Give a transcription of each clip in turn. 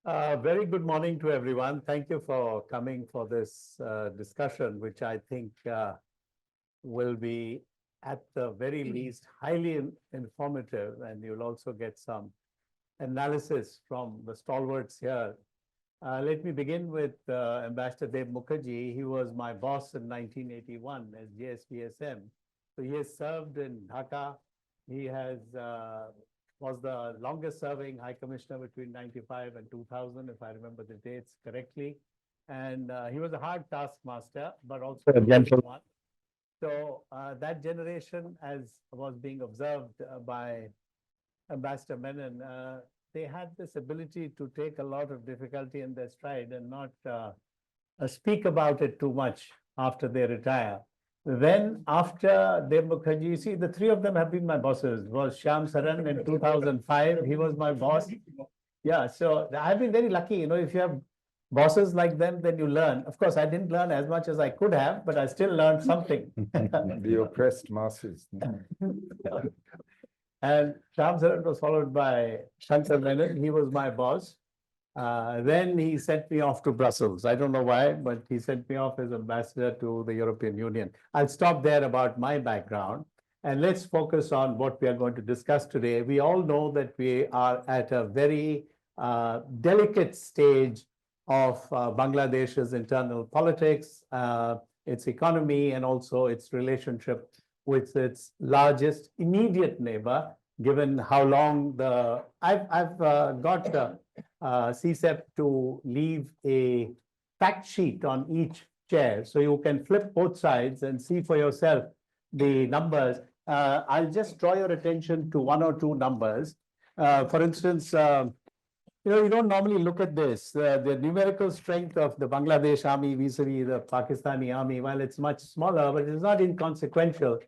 Very good morning to everyone. Thank you for coming for this discussion, which I think will be, at the very least, highly informative, and you'll also get some analysis from the stalwarts here. Let me begin with Ambassador Dev Mukherjee. He was my boss in 1981 as JSPSM. So he has served in Dhaka. He was the longest serving High Commissioner between 95 and 2000, if I remember the dates correctly. And he was a hard taskmaster, but also a gentle one. So that generation, as was being observed by Ambassador Menon, they had this ability to take a lot of difficulty in their stride and not speak about it too much after they retire. Then after Dev Mukherjee, you see, the three of them have been my bosses. Was Shyam Saran in 2005. He was my boss. Yeah, so I've been very lucky. If you have bosses like them, then you learn. Of course, I didn't learn as much as I could have, but I still learned something. The oppressed masses. And Shyam Saran was followed by Shankar Menon. He was my boss. Then he sent me off to Brussels. I don't know why, but he sent me off as ambassador to the European Union. I'll stop there about my background, and let's focus on what we are going to discuss today. We all know that we are at a very delicate stage of Bangladesh's internal politics, its economy, and also its relationship with its largest immediate neighbor, given how long I've got CSEP to leave a fact sheet on each chair, so you can flip both sides and see for yourself the numbers. I'll just draw your attention to one or two numbers. For instance, you don't normally look at this. The numerical strength of the Bangladesh army vis-a-vis the Pakistani army, while it's much smaller, but it's not inconsequential.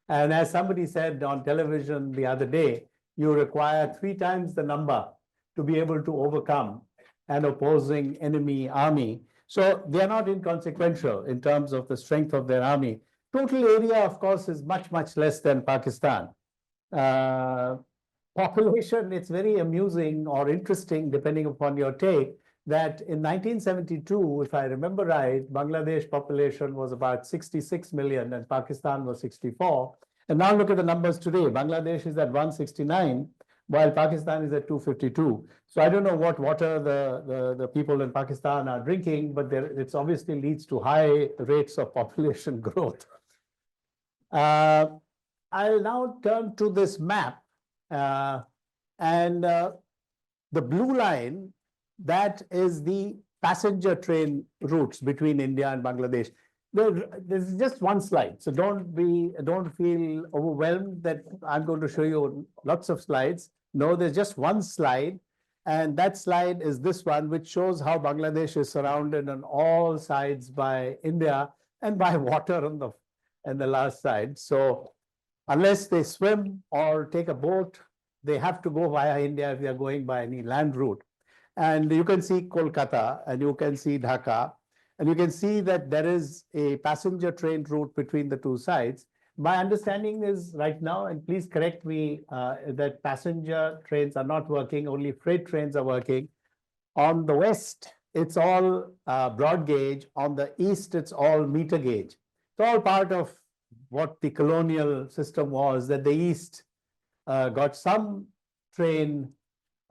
And as somebody said on television the other day, you require 3 times the number to be able to overcome an opposing enemy army. So they're not inconsequential in terms of the strength of their army. Total area, of course, is much, much less than Pakistan. Population, it's very amusing or interesting, depending upon your take, that in 1972, if I remember right, Bangladesh population was about 66 million and Pakistan was 64. And now look at the numbers today. Bangladesh is at 169, while Pakistan is at 252. So I don't know what water the people in Pakistan are drinking, but it obviously leads to high rates of population growth. I'll now turn to this map. The blue line, that is the passenger train routes between India and Bangladesh. This is just one slide, so don't feel overwhelmed that I'm going to show you lots of slides. No, there's just one slide, and that slide is this one, which shows how Bangladesh is surrounded on all sides by India and by water on the last side. So unless they swim or take a boat, they have to go via India if they are going by any land route. And you can see Kolkata, and you can see Dhaka, and you can see that there is a passenger train route between the two sides. My understanding is right now, and please correct me, that passenger trains are not working, only freight trains are working. On the west, it's all broad gauge. On the east, it's all meter gauge. It's all part of what the colonial system was, that the east got some train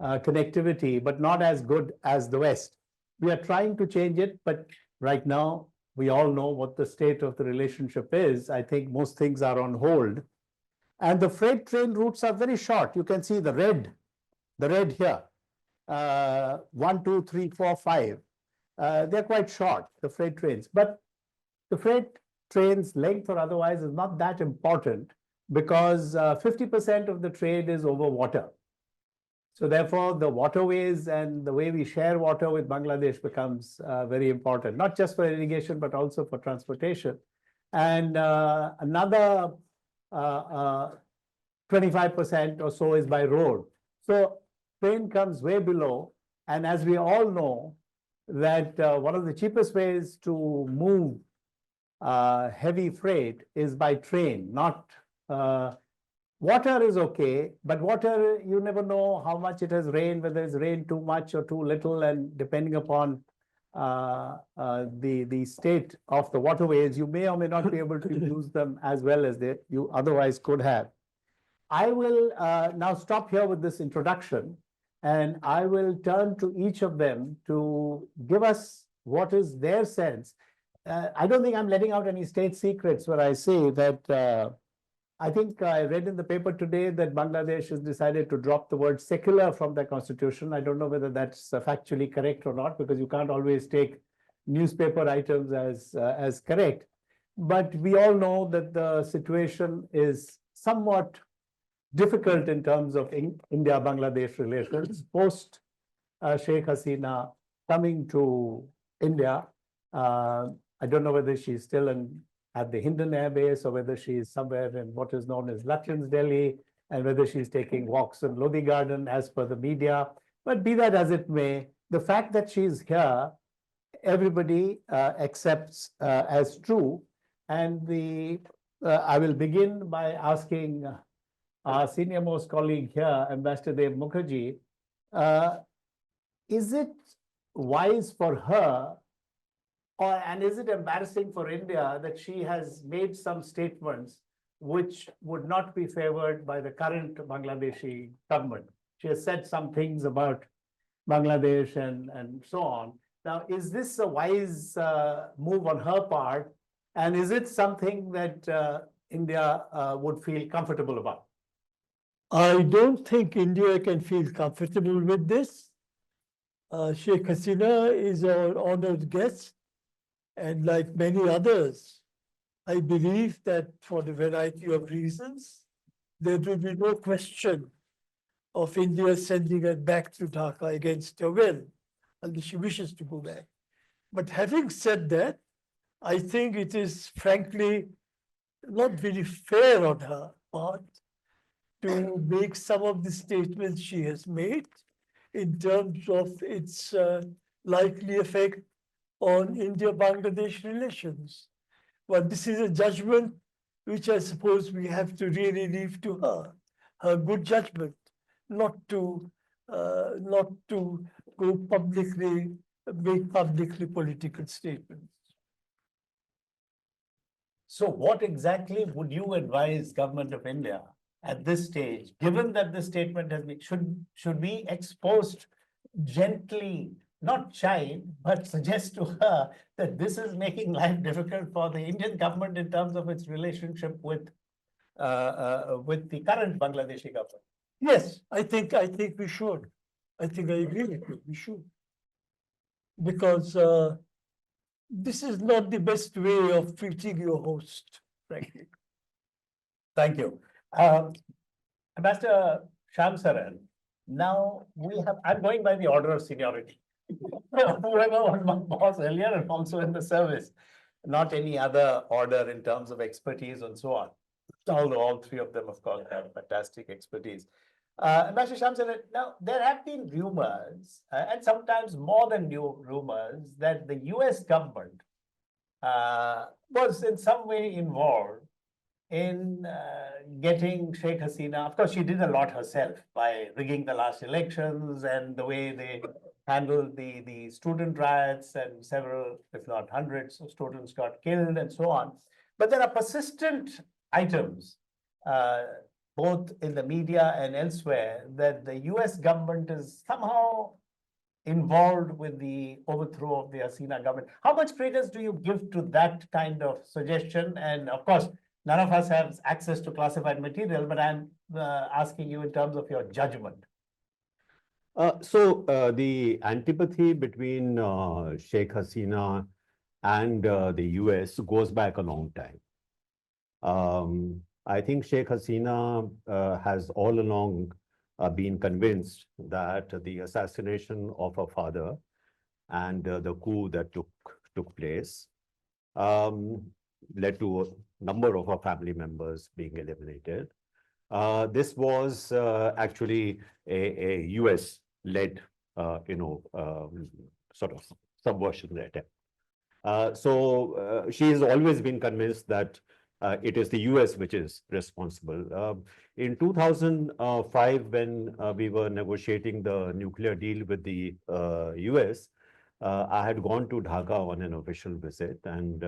connectivity, but not as good as the west. We are trying to change it, but right now, we all know what the state of the relationship is. I think most things are on hold. And the freight train routes are very short. You can see the red here. 1, 2, 3, 4, 5. They're quite short, the freight trains. But the freight trains length or otherwise is not that important, because 50% of the trade is over water. So therefore, the waterways and the way we share water with Bangladesh becomes very important, not just for irrigation, but also for transportation. And another 25% or so is by road. So train comes way below. And as we all know, that one of the cheapest ways to move heavy freight is by train, not water is okay, but water, you never know how much it has rained, whether it's rained too much or too little, and depending upon the state of the waterways, you may or may not be able to use them as well as you otherwise could have. I will now stop here with this introduction, and I will turn to each of them to give us what is their sense. I don't think I'm letting out any state secrets when I say that I think I read in the paper today that Bangladesh has decided to drop the word secular from their constitution. I don't know whether that's factually correct or not, because you can't always take newspaper items as correct. But we all know that the situation is somewhat difficult in terms of India-Bangladesh relations post Sheikh Hasina coming to India. I don't know whether she's still at the Hindon Air Base or whether she's somewhere in what is known as Lutyens, Delhi, and whether she's taking walks in Lodi Garden as per the media. But be that as it may, the fact that she's here, everybody accepts as true. And I will begin by asking our senior most colleague here, Ambassador Dev Mukherjee, is it wise for her, and is it embarrassing for India that she has made some statements which would not be favored by the current Bangladeshi government? She has said some things about Bangladesh and so on. Now, is this a wise move on her part? And is it something that India would feel comfortable about? I don't think India can feel comfortable with this. Sheikh Hasina is our honored guest, and like many others, I believe that for the variety of reasons, there will be no question of India sending her back to Dhaka against her will, unless she wishes to go back. But having said that, I think it is frankly not very fair on her part to make some of the statements she has made in terms of its likely effect on India-Bangladesh relations. But this is a judgment which I suppose we have to really leave to her good judgment, not to go publicly, make publicly political statements. So what exactly would you advise government of India at this stage, given that this statement has been, should we exposed gently, not chide, but suggest to her that this is making life difficult for the Indian government in terms of its relationship with the current Bangladeshi government? Yes, I think we should. I think I agree with you. We should, because this is not the best way of treating your host, frankly. Thank you. Ambassador Shyam Saran, now I'm going by the order of seniority. Whoever was my boss earlier and also in the service, not any other order in terms of expertise and so on. Although all three of them, of course, have fantastic expertise. Ambassador Shyam Saran, now there have been rumors, and sometimes more than new rumors, that the US government was in some way involved in getting Sheikh Hasina. Of course, she did a lot herself by rigging the last elections and the way they handled the student riots, and several, if not hundreds, of students got killed and so on. But there are persistent items, both in the media and elsewhere, that the US government is somehow involved with the overthrow of the Hasina government. How much credence do you give to that kind of suggestion? And of course, none of us have access to classified material, but I'm asking you in terms of your judgment. The antipathy between Sheikh Hasina and the US goes back a long time. I think Sheikh Hasina has all along been convinced that the assassination of her father and the coup that took place led to a number of her family members being eliminated. This was actually a US-led, sort of subversion attempt. She has always been convinced that it is the US which is responsible. In 2005, when we were negotiating the nuclear deal with the US, I had gone to Dhaka on an official visit, and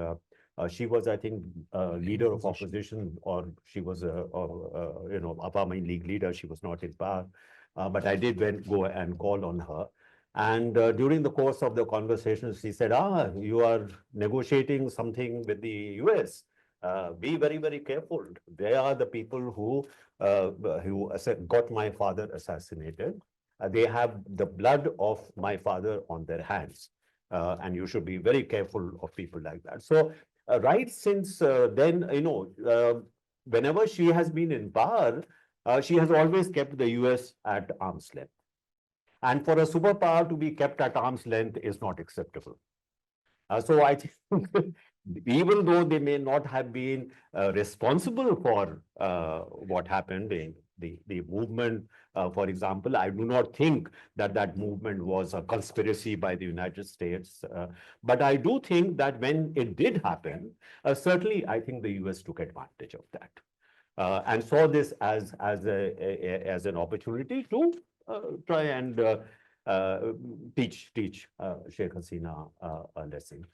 she was, I think, leader of opposition, or she was a Parliament League leader. She was not in power, but I did go and call on her. And during the course of the conversation, she said, you are negotiating something with the US. Be very, very careful. They are the people who got my father assassinated. They have the blood of my father on their hands. And you should be very careful of people like that. So right since then, whenever she has been in power, she has always kept the US at arm's length. And for a superpower to be kept at arm's length is not acceptable. So I think even though they may not have been responsible for what happened in the movement, for example, I do not think that movement was a conspiracy by the United States. But I do think that when it did happen, certainly I think the US took advantage of that and saw this as an opportunity to try and teach Sheikh Hasina a lesson.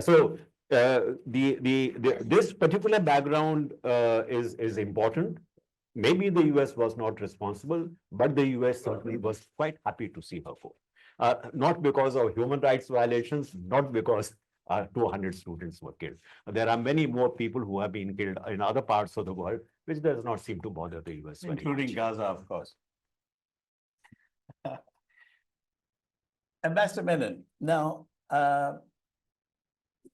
So this particular background is important. Maybe the US was not responsible, but the US certainly was quite happy to see her go. Not because of human rights violations, not because 200 students were killed. There are many more people who have been killed in other parts of the world, which does not seem to bother the US very Including much. Gaza, of course. Ambassador Menon, now,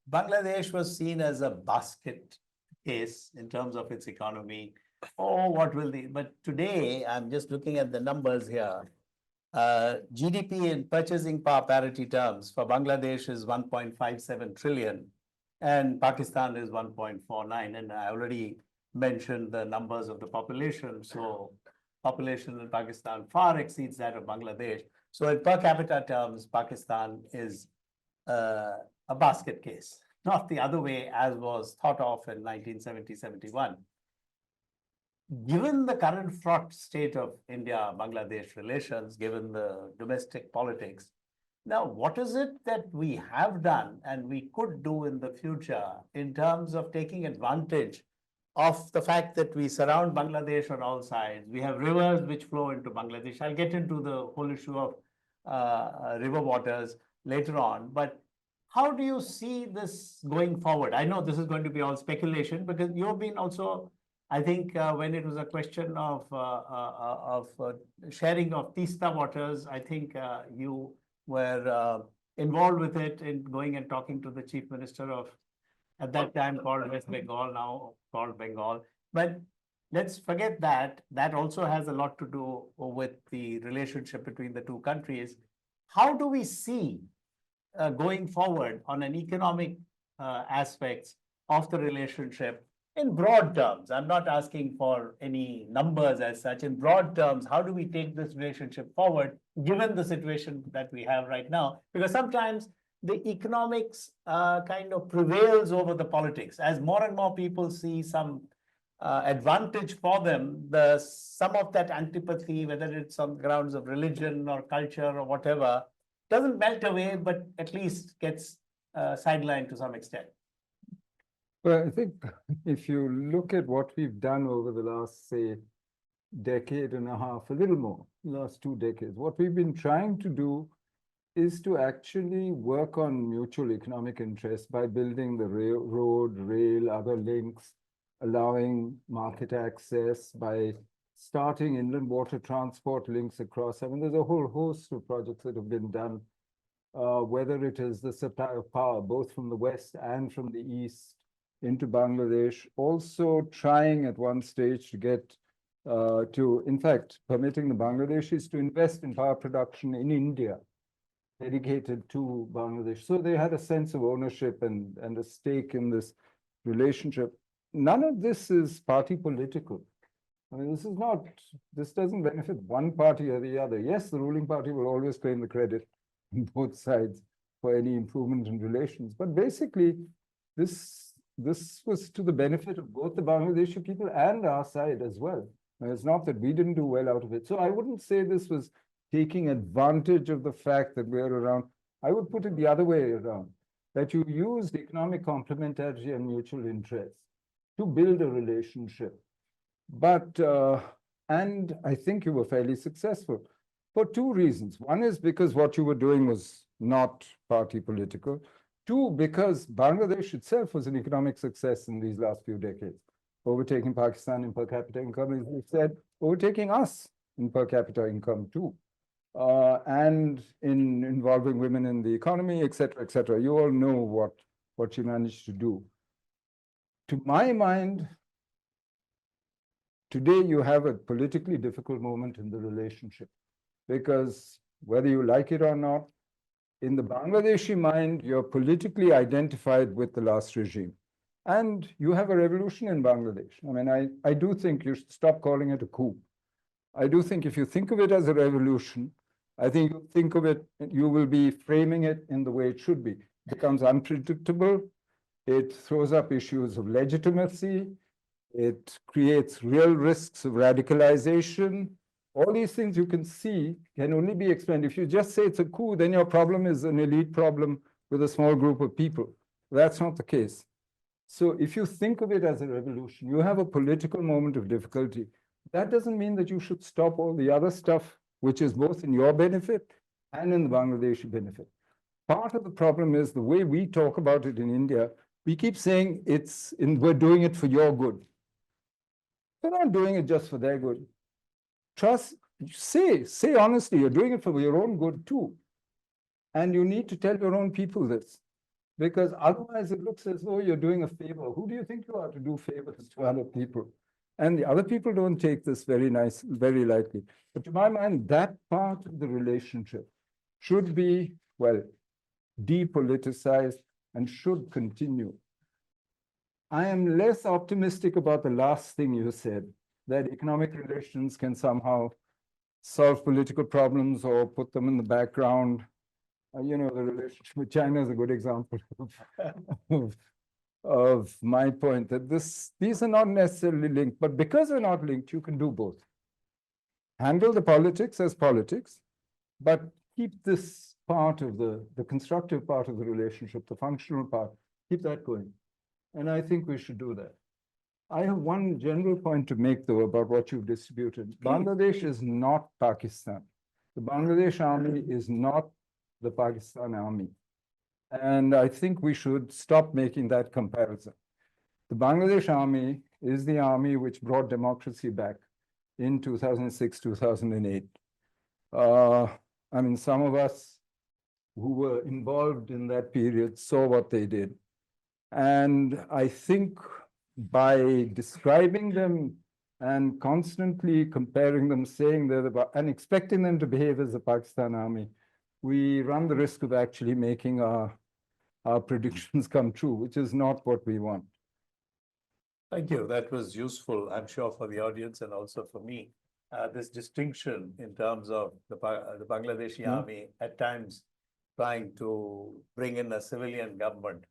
Bangladesh was seen as a basket case in terms of its economy. Oh, what will but today, I'm just looking at the numbers here. GDP in purchasing power parity terms for Bangladesh is 1.57 trillion and Pakistan is 1.49. And I already mentioned the numbers of the population. So population in Pakistan far exceeds that of Bangladesh. So in per capita terms, Pakistan is a basket case, not the other way as was thought of in 1970-71. Given the current fraught state of India-Bangladesh relations, given the domestic politics, now what is it that we have done and we could do in the future in terms of taking advantage of the fact that we surround Bangladesh on all sides? We have rivers which flow into Bangladesh. I'll get into the whole issue of river waters later on, but how do you see this going forward? I know this is going to be all speculation, because you've been also, I think, when it was a question of sharing of Tista waters, I think you were involved with it in going and talking to the chief minister of, at that time called West Bengal, now called Bengal. But let's forget that. That also has a lot to do with the relationship between the two countries. How do we see going forward on an economic aspects of the relationship in broad terms? I'm not asking for any numbers as such. In broad terms, how do we take this relationship forward given the situation that we have right now? Because sometimes the economics kind of prevails over the politics. As more and more people see some advantage for them, some of that antipathy, whether it's on grounds of religion or culture or whatever, doesn't melt away, but at least gets sidelined to some extent. Well, I think if you look at what we've done over the last, say, decade and a half, a little more, last 2 decades, what we've been trying to do is to actually work on mutual economic interests by building the road, rail, other links, allowing market access, by starting inland water transport links across. I mean, there's a whole host of projects that have been done, whether it is the supply of power, both from the west and from the east into Bangladesh, also trying at one stage to get in fact, permitting the Bangladeshis to invest in power production in India, dedicated to Bangladesh. So they had a sense of ownership and a stake in this relationship. None of this is party political. I mean, this doesn't benefit one party or the other. Yes, the ruling party will always claim the credit on both sides for any improvement in relations. But basically, this this was to the benefit of both the Bangladeshi people and our side as well. And it's not that we didn't do well out of it. So I wouldn't say this was taking advantage of the fact that we're around. I would put it the other way around, that you used economic complementarity and mutual interest to build a relationship. But, and I think you were fairly successful for two reasons. One is because what you were doing was not party political. Two, because Bangladesh itself was an economic success in these last few decades, overtaking Pakistan in per capita income, as you said, overtaking us in per capita income too, and in involving women in the economy, et cetera, et cetera. You all know what you managed to do. To my mind, today you have a politically difficult moment in the relationship, because whether you like it or not, in the Bangladeshi mind, you're politically identified with the last regime. And you have a revolution in Bangladesh. I mean, I do think you should stop calling it a coup. I do think if you think of it as a revolution, I think you think of it, you will be framing it in the way it should be. It becomes unpredictable. It throws up issues of legitimacy. It creates real risks of radicalization. All these things you can see can only be explained. If you just say it's a coup, then your problem is an elite problem with a small group of people. That's not the case. So if you think of it as a revolution, you have a political moment of difficulty. That doesn't mean that you should stop all the other stuff, which is both in your benefit and in the Bangladeshi benefit. Part of the problem is the way we talk about it in India, we keep saying we're doing it for your good. We're not doing it just for their good. Trust, say honestly, you're doing it for your own good too. And you need to tell your own people this, because otherwise it looks as though you're doing a favor. Who do you think you are to do favors to other people? And the other people don't take this very lightly. But to my mind, that part of the relationship should be, well, depoliticized and should continue. I am less optimistic about the last thing you said, that economic relations can somehow solve political problems or put them in the background. You know, the relationship with China is a good example of my point, that these are not necessarily linked, but because they're not linked, you can do both. Handle the politics as politics, but keep this part of the constructive part of the relationship, the functional part, keep that going. And I think we should do that. I have one general point to make, though, about what you've distributed. Bangladesh is not Pakistan. The Bangladesh army is not the Pakistan army. And I think we should stop making that comparison. The Bangladesh army is the army which brought democracy back in 2006, 2008. I mean, some of us who were involved in that period saw what they did. And I think by describing them and constantly comparing them, saying they're and expecting them to behave as the Pakistan army, we run the risk of actually making our predictions come true, which is not what we want. Thank you. That was useful, I'm sure, for the audience and also for me. This distinction in terms of the Bangladeshi army at times trying to bring in a civilian government,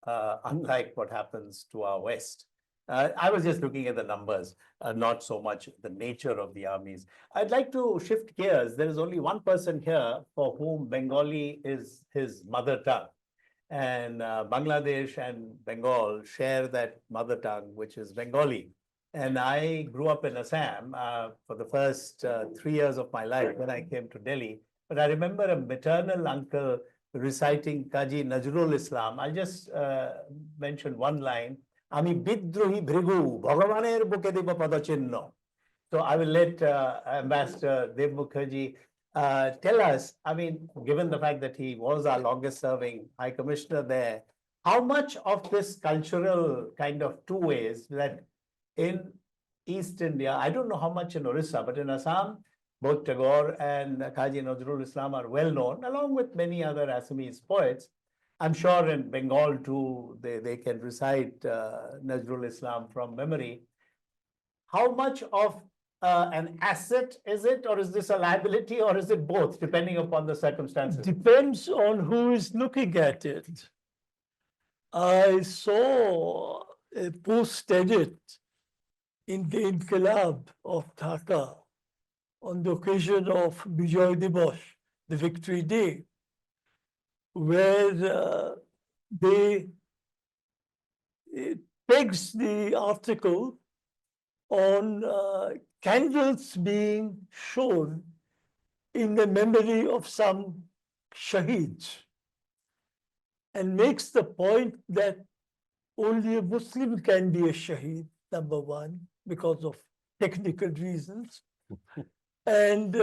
unlike what happens to our West. I was just looking at the numbers, not so much the nature of the armies. I'd like to shift gears. There is only one person here for whom Bengali is his mother tongue. And Bangladesh and Bengal share that mother tongue, which is Bengali. And I grew up in Assam for the first 3 years of my life when I came to Delhi. But I remember a maternal uncle reciting Kaji Nazrul Islam. I'll just mention one line. Ami bidrohi bhrigu bhagavaner buke deba padachinno. So I will let Ambassador Dev Mukherjee tell us, I mean, given the fact that he was our longest serving High Commissioner there, how much of this cultural kind of two ways that in East India, I don't know how much in Orissa, but in Assam, both Tagore and Kaji Nazrul Islam are well known, along with many other Assamese poets. I'm sure in Bengal too, they can recite Nazrul Islam from memory. How much of an asset is it, or is this a liability, or is it both, depending upon the circumstances? Depends on who is looking at it. I saw a post-edit in the Inqilab of Dhaka on the occasion of Bijoy Dibosh, the Victory Day, where they it pegs the article on candles being shown in the memory of some shaheeds, and makes the point that only a Muslim can be a shaheed, number one, because of technical reasons. And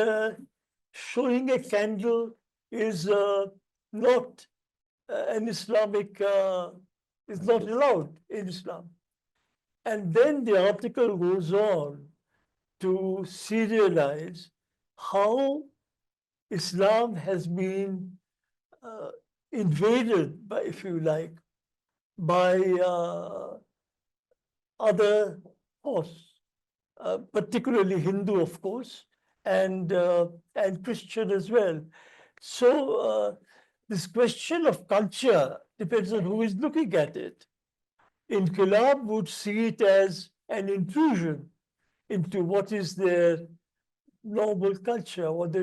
showing a candle is not an Islamic, is not allowed in Islam. And then the article goes on to serialize how Islam has been invaded by, if you like, by other hosts, particularly Hindu, of course, and Christian as well. So this question of culture depends on who is looking at it. Inqilab would see it as an intrusion into what is their normal culture, what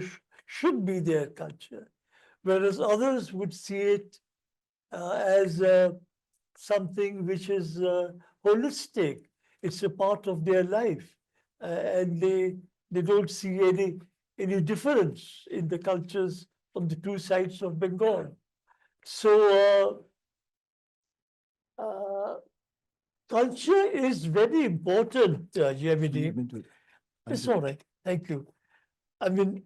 should be their culture, whereas others would see it as something which is holistic. It's a part of their life, and they don't see any difference in the cultures on the two sides of Bengal. So culture is very important, Jaimini. It's all right. Thank you. I mean,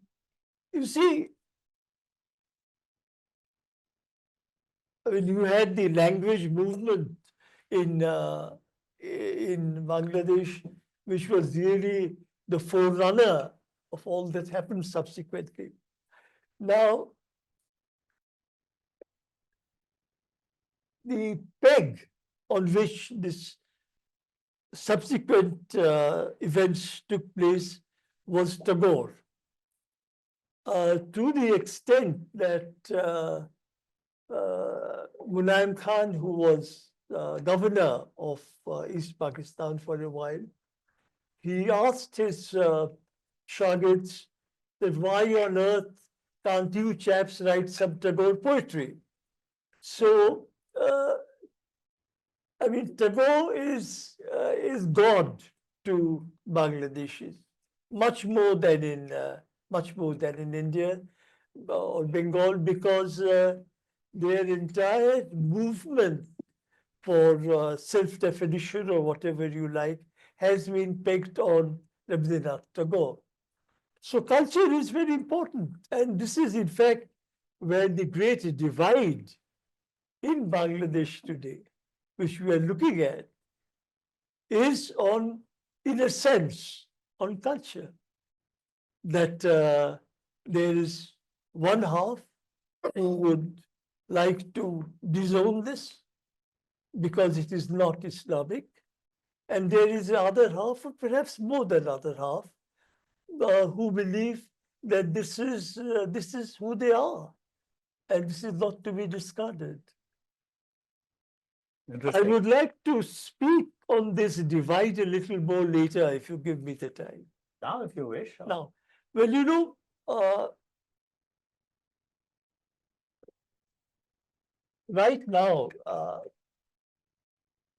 you see, I mean, you had the language movement in Bangladesh, which was really the forerunner of all that happened subsequently. Now, the peg on which this subsequent events took place was Tagore. To the extent that Mulayim Khan, who was governor of East Pakistan for a while, he asked his shagirds that why on earth can't you chaps write some Tagore poetry? So, I mean, Tagore is God to Bangladeshis, much more than in India or Bengal, because their entire movement for self-definition or whatever you like has been pegged on Rabindranath Tagore. So culture is very important, and this is in fact where the great divide in Bangladesh today, which we are looking at, is on, in a sense, on culture. That there is one half who would like to disown this because it is not Islamic, and there is the other half, or perhaps more than other half, who believe that this is who they are, and this is not to be discarded. I would like to speak on this divide a little more later, if you give me the time. Now, if you wish. Now, well, you know, right now,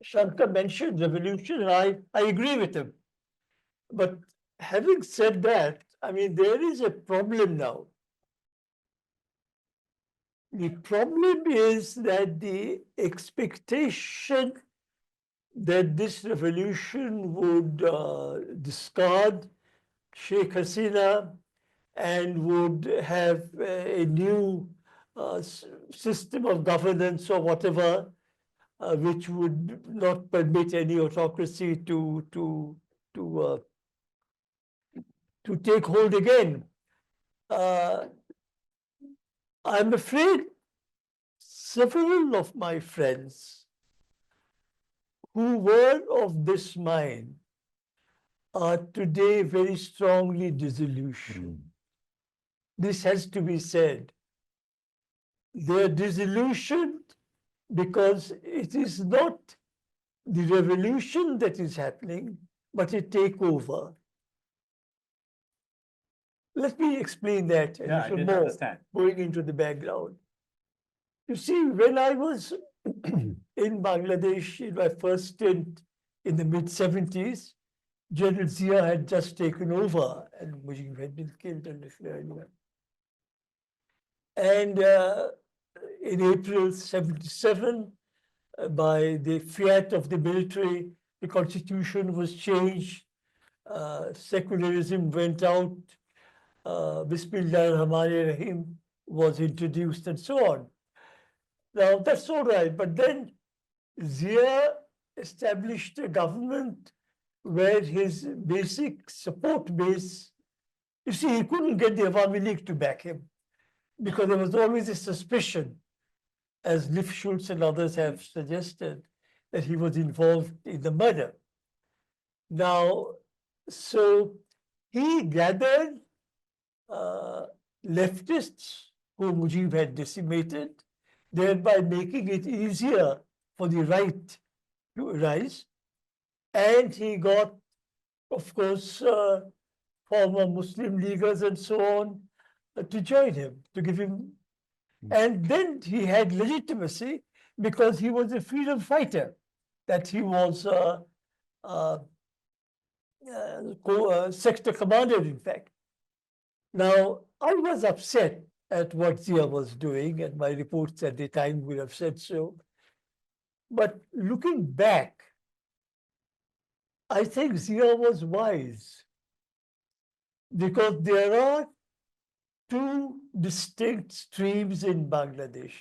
Shankar mentioned revolution, and I agree with him. But having said that, I mean, there is a problem now. The problem is that the expectation that this revolution would discard Sheikh Hasina and would have a new system of governance or whatever, which would not permit any autocracy to take hold again. I'm afraid several of my friends who were of this mind are today very strongly disillusioned. This has to be said. They're disillusioned because it is not the revolution that is happening, but a takeover. Let me explain that a Yeah, I little didn't more, understand. going into the background. You see, when I was in Bangladesh in my first stint in the mid-70s, General Zia had just taken over and Mujib had been killed a little earlier. And in April 77, by the fiat of the military, the constitution was changed, secularism went out, Bismillah ar-Rahman ar-Rahim was introduced and so on. Now that's all right, but then Zia established a government where his basic support base, you see, he couldn't get the Awami League to back him because there was always a suspicion, as Lifshultz and others have suggested, that he was involved in the murder. Now, so he gathered leftists who Mujib had decimated, thereby making it easier for the right to arise. And he got, of course, former Muslim leaguers and so on to join him, to give him. And then he had legitimacy because he was a freedom fighter, that he was sector commander, in fact. Now, I was upset at what Zia was doing, and my reports at the time would have said so. But looking back, I think Zia was wise because there are two distinct streams in Bangladesh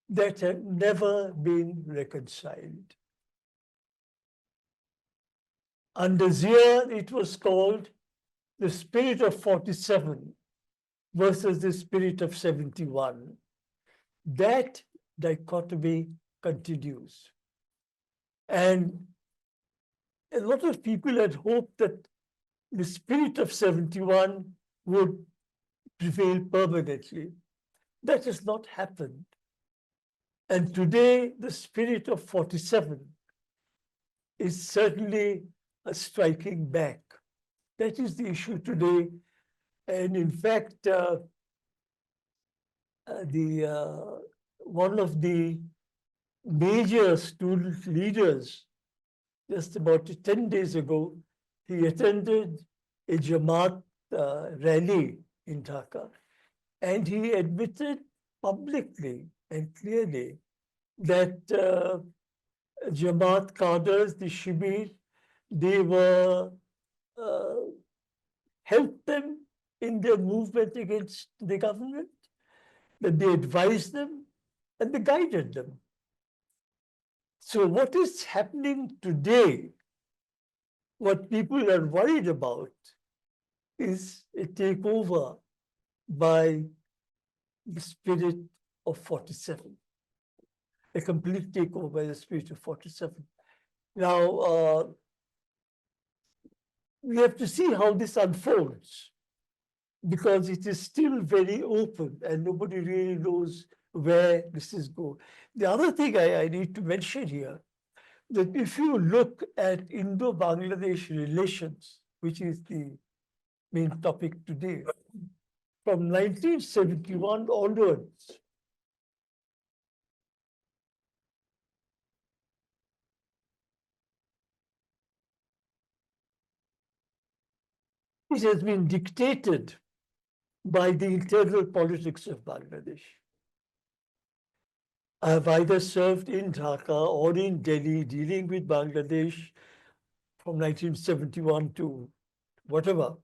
that have never been reconciled. Under Zia, it was called the spirit of 47 versus the spirit of 71. That dichotomy continues. And a lot of people had hoped that the spirit of 71 would prevail permanently. That has not happened. And today, the spirit of 47 is certainly striking back. That is the issue today. And in fact, one of the major student leaders, just about 10 days ago, he attended a Jamaat rally in Dhaka, and he admitted publicly and clearly that Jamaat cadres, the Shibir, they were helped them in their movement against the government, that they advised them and they guided them. So what is happening today, what people are worried about, is a takeover by the spirit of 47, a complete takeover by the spirit of 47. Now, we have to see how this unfolds because it is still very open and nobody really knows where this is going. The other thing I need to mention here, that if you look at Indo-Bangladesh relations, which is the main topic today, from 1971 onwards, it has been dictated by the internal politics of Bangladesh. I have either served in Dhaka or in Delhi dealing with Bangladesh from 1971 to whatever.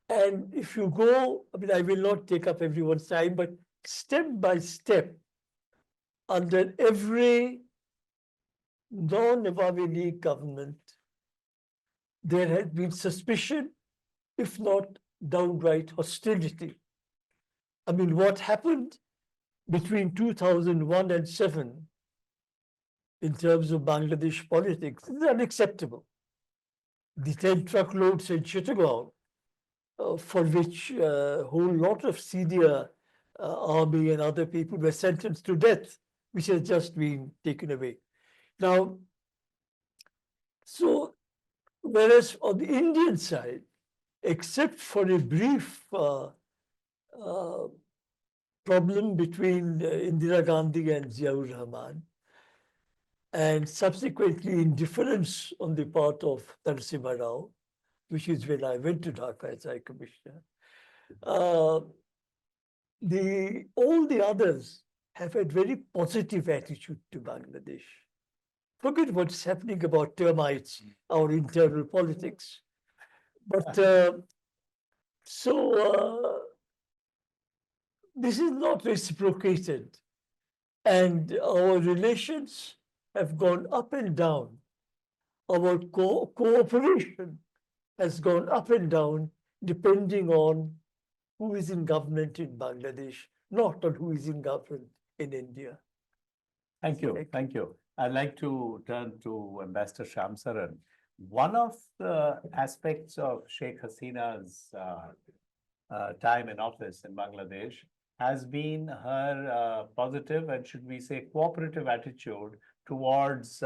And if you go, I mean, I will not take up everyone's time, but step by step, under every non-Awami League government, there has been suspicion, if not downright hostility. I mean, what happened between 2001 and 7 in terms of Bangladesh politics is unacceptable. The 10 truckloads in Chittagong, for which a whole lot of senior army and other people were sentenced to death, which has just been taken away. Now, so whereas on the Indian side, except for a brief problem between Indira Gandhi and Ziaur Rahman, and subsequently indifference on the part of Narasimha Rao, which is when I went to Dhaka as High Commissioner. All the others have had very positive attitude to Bangladesh. Forget what's happening about termites, our internal politics. But this is not reciprocated. And our relations have gone up and down. Our cooperation has gone up and down depending on who is in government in Bangladesh, not on who is in government in India. Thank you. Thank you. I'd like to turn to Ambassador Shyam Saran. One of the aspects of Sheikh Hasina's time in office in Bangladesh has been her positive and should we say cooperative attitude towards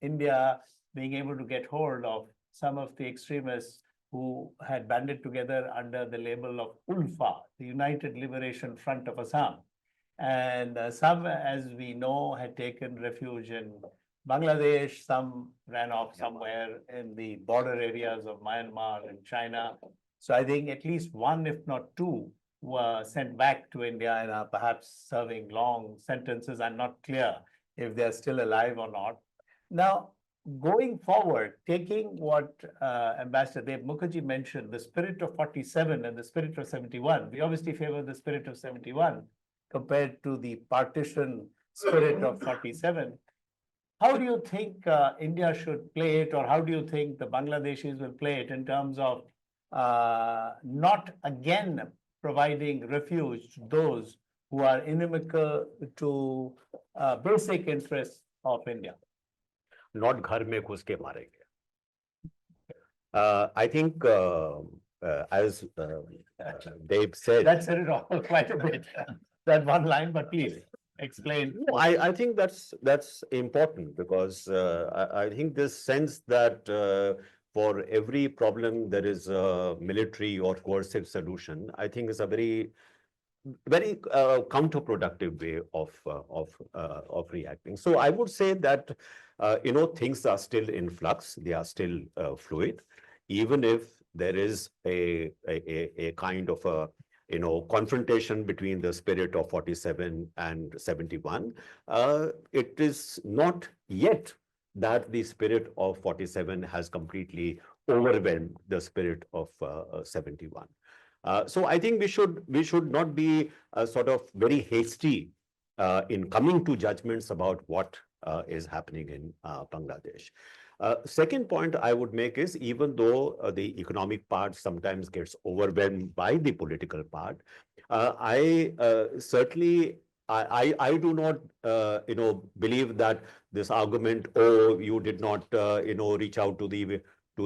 India being able to get hold of some of the extremists who had banded together under the label of ULFA, the United Liberation Front of Assam. And some, as we know, had taken refuge in Bangladesh, some ran off somewhere in the border areas of Myanmar and China. So I think at least one, if not two, were sent back to India and are perhaps serving long sentences. I'm not clear if they're still alive or not. Now, going forward, taking what Ambassador Dev Mukherjee mentioned, the spirit of 47 and the spirit of 71, we obviously favor the spirit of 71 compared to the partition spirit of 47. How do you think India should play it, or how do you think the Bangladeshis will play it in terms of not again providing refuge to those who are inimical to basic interests of India? Not ghar mein ghus ke marenge. I think as Dave said, That said it all quite a bit. That one line, but please explain. No, I think that's important because I think this sense that for every problem there is a military or coercive solution, I think is a very counterproductive way of reacting. So I would say that things are still in flux, they are still fluid, even if there is a kind of a confrontation between the spirit of 47 and 71. It is not yet that the spirit of 47 has completely overwhelmed the spirit of 71. So I think we should not be sort of very hasty in coming to judgments about what is happening in Bangladesh. Second point I would make is, even though the economic part sometimes gets overwhelmed by the political part, I certainly I do not believe that this argument, oh, you did not reach out to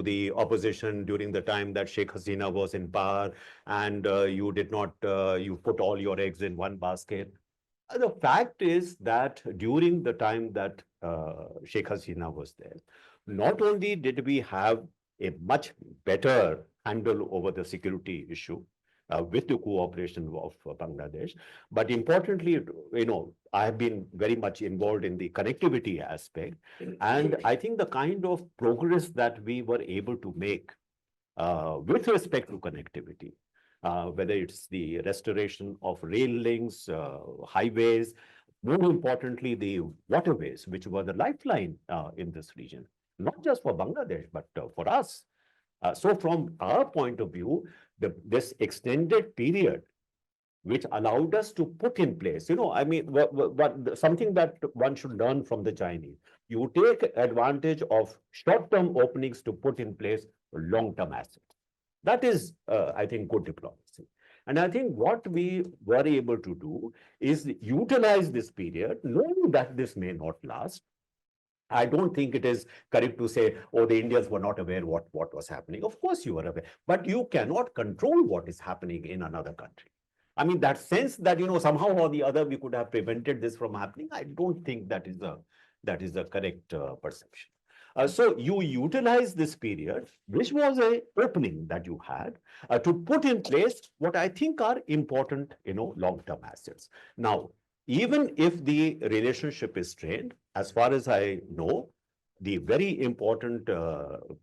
the opposition during the time that Sheikh Hasina was in power, and you did not you put all your eggs in one basket. The fact is that during the time that Sheikh Hasina was there, not only did we have a much better handle over the security issue with the cooperation of Bangladesh, but importantly, I have been very much involved in the connectivity aspect, and I think the kind of progress that we were able to make with respect to connectivity, whether it's the restoration of rail links, highways, more importantly, the waterways, which were the lifeline in this region, not just for Bangladesh, but for us. So from our point of view, this extended period, which allowed us to put in place, I mean, something that one should learn from the Chinese, you take advantage of short-term openings to put in place long-term assets. That is, I think, good diplomacy. And I think what we were able to do is utilize this period, knowing that this may not last. I don't think it is correct to say, oh, the Indians were not aware what was happening. Of course you were aware, but you cannot control what is happening in another country. I mean, that sense that, somehow or the other we could have prevented this from happening, I don't think that is a correct perception. So you utilize this period, which was a opening that you had, to put in place what I think are important, long-term assets. Now, even if the relationship is strained, as far as I know, the very important,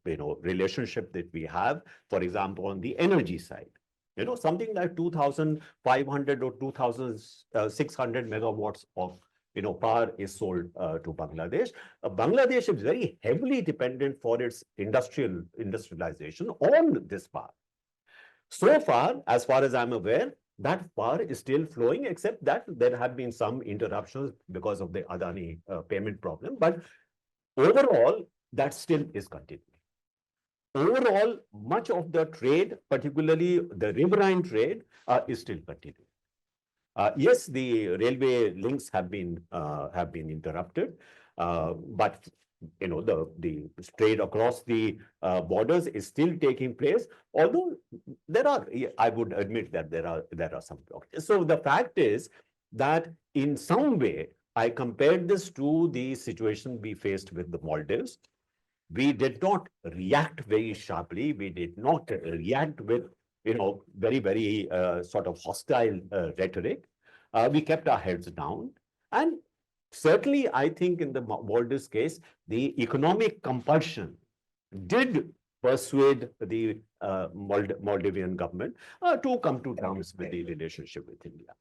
relationship that we have, for example, on the energy side, something like 2,500 or 2,600 megawatts of, power is sold to Bangladesh. Bangladesh is very heavily dependent for its industrialization on this power. So far as I'm aware, that power is still flowing, except that there have been some interruptions because of the Adani payment problem. But overall, that still is continuing. Overall, much of the trade, particularly the riverine trade, is still continuing. Yes, the railway links have been interrupted, but the trade across the borders is still taking place. Although I would admit that there are some blockages. So the fact is that in some way, I compared this to the situation we faced with the Maldives. We did not react very sharply. We did not react with, very, very sort of hostile rhetoric. We kept our heads down. And certainly, I think in the Maldives case, the economic compulsion did persuade the Maldivian government to come to terms with the relationship with India.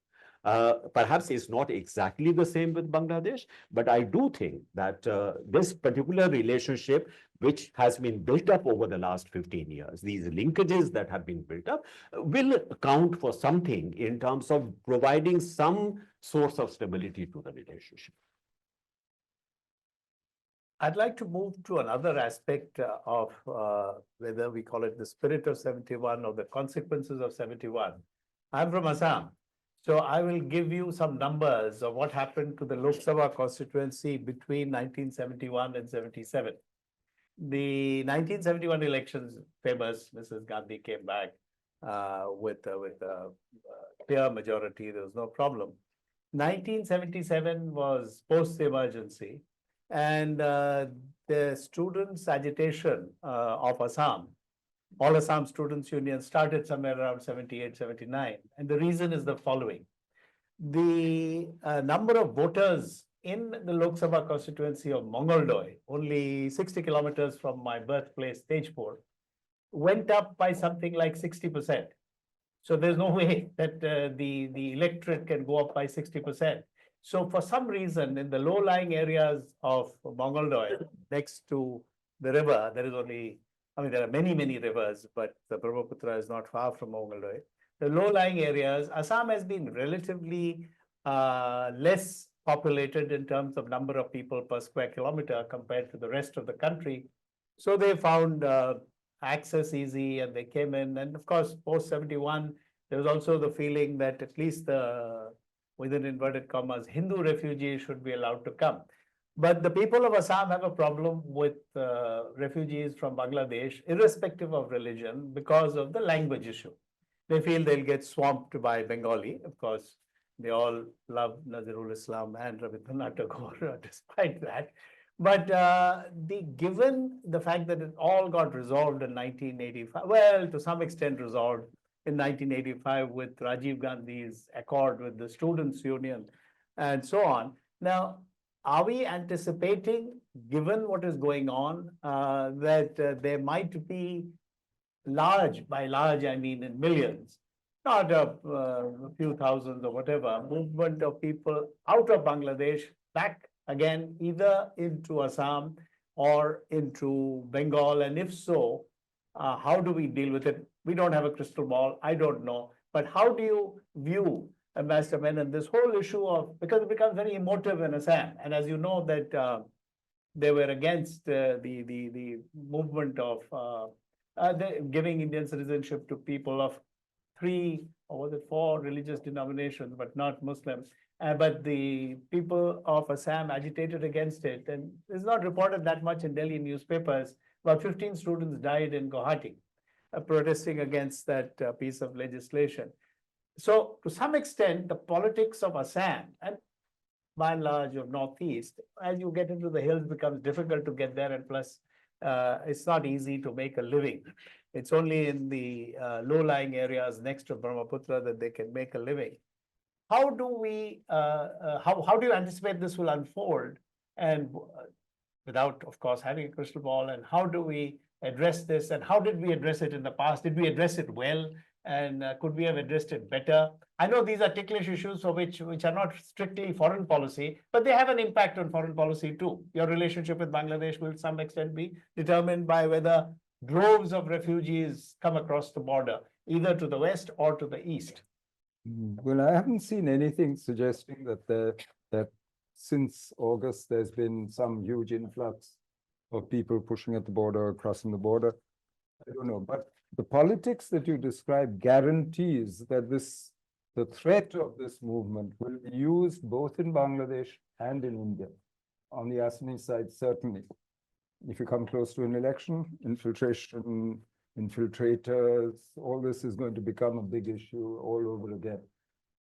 Perhaps it's not exactly the same with Bangladesh, but I do think that this particular relationship, which has been built up over the last 15 years, these linkages that have been built up, will account for something in terms of providing some source of stability to the relationship. I'd like to move to another aspect of whether we call it the spirit of 71 or the consequences of 71. I'm from Assam. So I will give you some numbers of what happened to the Lok Sabha constituency between 1971 and 77. The 1971 elections, famous, Mrs. Gandhi came back with a clear majority. There was no problem. 1977 was post-emergency, and the students' agitation of Assam, All Assam Students' Union, started somewhere around 78, 79. And the reason is the following. The number of voters in the Lok Sabha constituency of Mongoldoy, only 60 kilometers from my birthplace, Tejpur, went up by something like 60%. So there's no way that the electorate can go up by 60%. So for some reason, in the low-lying areas of Mongoldoy, next to the river, there is only, there are many, many rivers, but the Brahmaputra is not far from Mongoldoy. The low-lying areas, Assam has been relatively less populated in terms of number of people per square kilometer compared to the rest of the country. So they found access easy, and they came in. And of course, post-71, there was also the feeling that at least the, within inverted commas, Hindu refugees should be allowed to come. But the people of Assam have a problem with refugees from Bangladesh, irrespective of religion, because of the language issue. They feel they'll get swamped by Bengali. Of course, they all love Nazirul Islam and Rabindranath Tagore, despite that. But given the fact that it all got resolved in 1985, well, to some extent resolved in 1985 with Rajiv Gandhi's accord with the Students' Union and so on. Now, are we anticipating, given what is going on, that there might be large, by large I mean in millions, not a few thousands or whatever, movement of people out of Bangladesh back again, either into Assam or into Bengal? And if so, how do we deal with it? We don't have a crystal ball. I don't know. But how do you view, Ambassador Menon, this whole issue of, because it becomes very emotive in Assam. And as you know that they were against the movement of giving Indian citizenship to people of 3 or was it 4 religious denominations, but not Muslims. But the people of Assam agitated against it, and it's not reported that much in Delhi newspapers. About 15 students died in Guwahati protesting against that piece of legislation. So to some extent, the politics of Assam and by and large of Northeast, as you get into the hills, becomes difficult to get there, and plus, it's not easy to make a living. It's only in the low-lying areas next to Brahmaputra that they can make a living. How do we, how do you anticipate this will unfold? And without, of course, having a crystal ball, and how do we address this? And how did we address it in the past? Did we address it well? And could we have addressed it better? I know these are ticklish issues for which are not strictly foreign policy, but they have an impact on foreign policy too. Your relationship with Bangladesh will to some extent be determined by whether droves of refugees come across the border, either to the west or to the east. Well, I haven't seen anything suggesting that since August there's been some huge influx of people pushing at the border or crossing the border. I don't know, but the politics that you describe guarantees that the threat of this movement will be used both in Bangladesh and in India. On the Assamese side, certainly. If you come close to an election, infiltration, infiltrators, all this is going to become a big issue all over again.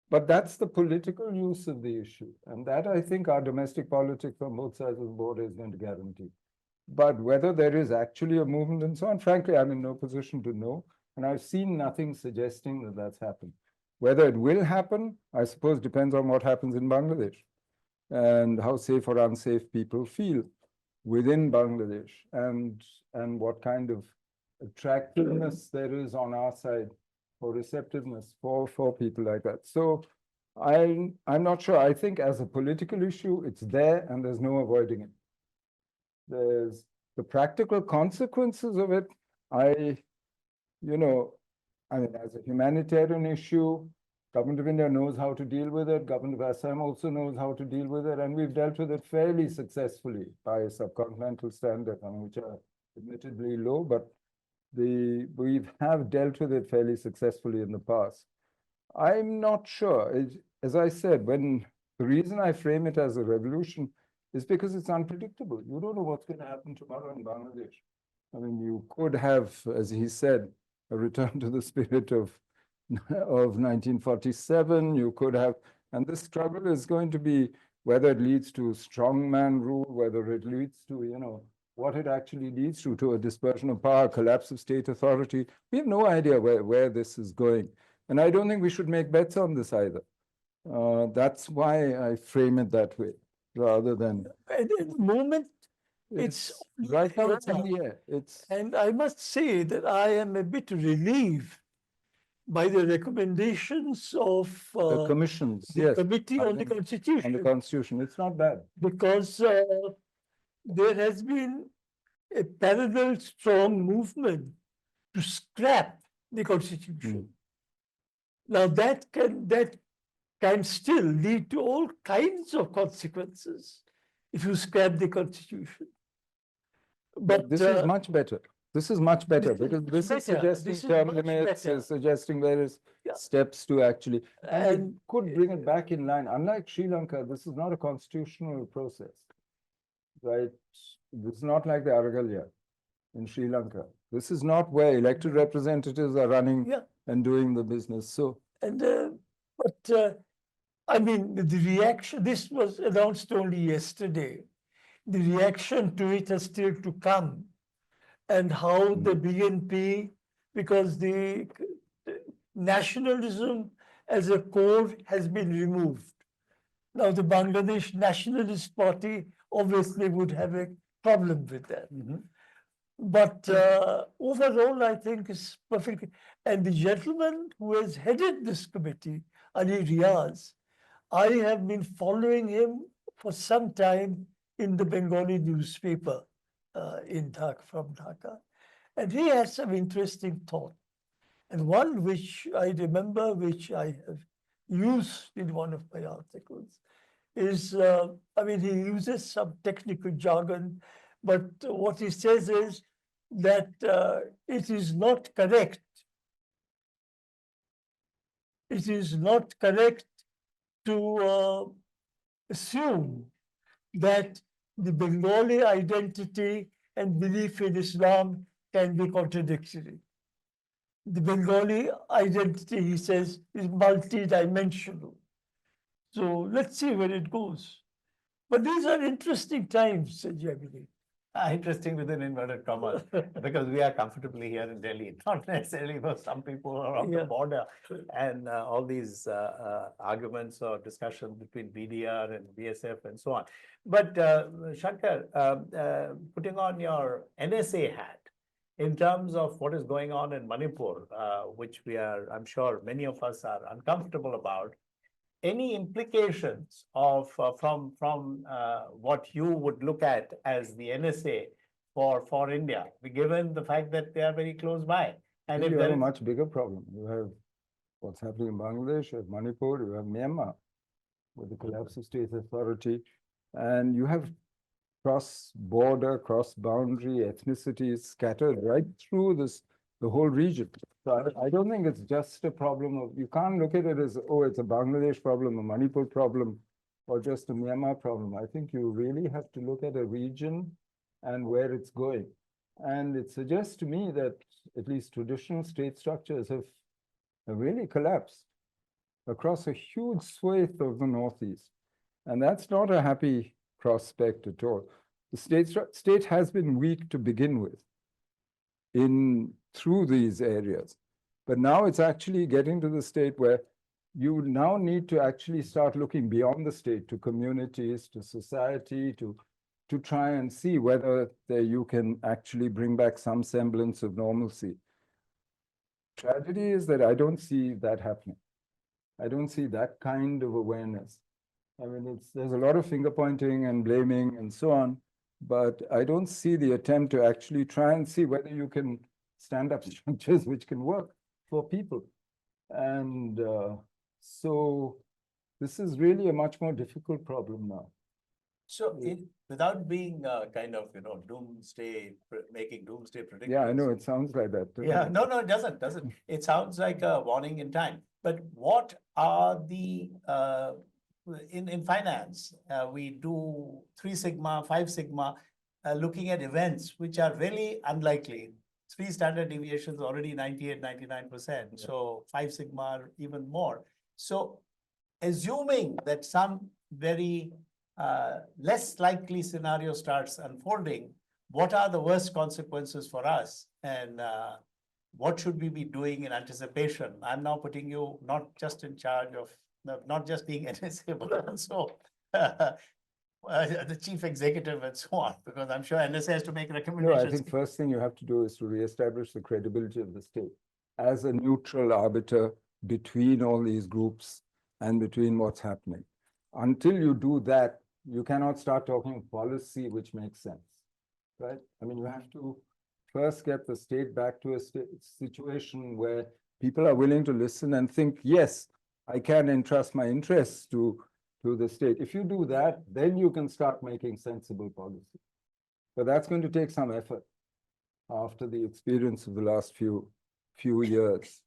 But that's the political use of the issue. And that, I think, our domestic politics on both sides of the border is going to guarantee. But whether there is actually a movement and so on, frankly, I'm in no position to know. And I've seen nothing suggesting that that's happened. Whether it will happen, I suppose, depends on what happens in Bangladesh and how safe or unsafe people feel within Bangladesh and what kind of attractiveness there is on our side for receptiveness for people like that. So I'm not sure. I think as a political issue, it's there and there's no avoiding it. There's the practical consequences of it. I mean, as a humanitarian issue, Government of India knows how to deal with it. Government of Assam also knows how to deal with it. And we've dealt with it fairly successfully by a subcontinental standard, which are admittedly low, but we have dealt with it fairly successfully in the past. I'm not sure. As I said, the reason I frame it as a revolution is because it's unpredictable. You don't know what's going to happen tomorrow in Bangladesh. I mean, you could have, as he said, a return to the spirit of 1947. You could have, and this struggle is going to be whether it leads to strongman rule, whether it leads to, what it actually leads to a dispersion of power, collapse of state authority. We have no idea where this is going. And I don't think we should make bets on this either. That's why I frame it that way, rather than. At the moment, it's right now it's in the air. And I must say that I am a bit relieved by the recommendations of the commissions, the yes, Committee on the Constitution. on the Constitution. It's not bad. Because there has been a parallel strong movement to scrap the Constitution. Now that can still lead to all kinds of consequences if you scrap the Constitution. But this is much better. This is much better because this is suggesting term limits, is suggesting various steps to actually, and could bring it back in line. Unlike Sri Lanka, this is not a constitutional process, right? This is not like the Aragalya in Sri Lanka. This is not where elected representatives are running and doing the business. So, I mean, the reaction, this was announced only yesterday. The reaction to it has still to come. And how the BNP, because the nationalism as a core has been removed. Now, the Bangladesh Nationalist Party obviously would have a problem with that. But overall, I think it's perfectly. And the gentleman who has headed this committee, Ali Riaz, I have been following him for some time in the Bengali newspaper. In Dhaka, from Dhaka. And he has some interesting thought. And one which I remember, which I have used in one of my articles, is, I mean, he uses some technical jargon, but what he says is that it is not correct. It is not correct to assume that the Bengali identity and belief in Islam can be contradictory. The Bengali identity, he says, is multidimensional. So let's see where it goes. But these are interesting times, Jaimini. Interesting within inverted commas, because we are comfortably here in Delhi, not necessarily for some people who are on the Yeah. border, and all these arguments or discussions between BDR and BSF and so on. But Shankar, putting on your NSA hat, in terms of what is going on in Manipur, which I'm sure many of us are uncomfortable about, any implications of from what you would look at as the NSA for India, given the fact that they are very close by? And if You have there a is, much bigger problem. You have what's happening in Bangladesh, you have Manipur, you have Myanmar, with the collapse of state authority, and you have cross-border, cross-boundary ethnicities scattered right through the whole region. So I don't think it's just a problem of, you can't look at it as, oh, it's a Bangladesh problem, a Manipur problem, or just a Myanmar problem. I think you really have to look at a region and where it's going. And it suggests to me that at least traditional state structures have really collapsed across a huge swathe of the Northeast. And that's not a happy prospect at all. The state has been weak to begin with through these areas. But now it's actually getting to the state where you now need to actually start looking beyond the state to communities, to society, to try and see whether you can actually bring back some semblance of normalcy. Tragedy is that I don't see that happening. I don't see that kind of awareness. I mean, there's a lot of finger pointing and blaming and so on, but I don't see the attempt to actually try and see whether you can stand up structures which can work for people. And so this is really a much more difficult problem now. so without being kind of, making doomsday predictions. Yeah, I know, it sounds like that. Yeah, no, it doesn't. It sounds like a warning in time. But what are the, in finance, we do 3 sigma, 5 sigma, looking at events which are really unlikely. 3 standard deviations already 98, 99%. So 5 sigma even more. So assuming that some very less likely scenario starts unfolding, what are the worst consequences for us? And what should we be doing in anticipation? I'm now putting you not just in charge of, not just being NSA, but also the chief executive and so on, because I'm sure NSA has to make No, recommendations. I think first thing you have to do is to reestablish the credibility of the state as a neutral arbiter between all these groups and between what's happening. Until you do that, you cannot start talking policy which makes sense, right? I mean, you have to first get the state back to a situation where people are willing to listen and think, yes, I can entrust my interests to the state. If you do that, then you can start making sensible policy. But that's going to take some effort after the experience of the last few years.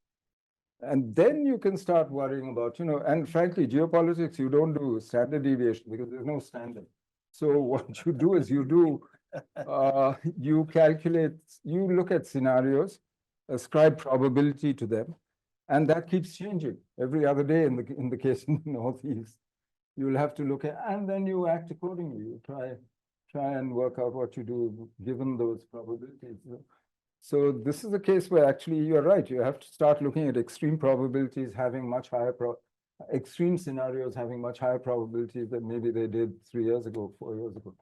And then you can start worrying about, and frankly, geopolitics, you don't do standard deviation because there's no standard. So what you do is you calculate, you look at scenarios, ascribe probability to them, and that keeps changing every other day in the case in the Northeast. You'll have to look at, and then you act accordingly. You try and work out what you do given those probabilities. So this is a case where actually you're right. You have to start looking at extreme probabilities having much higher, extreme scenarios having much higher probabilities than maybe they did 3 years ago, 4 years ago.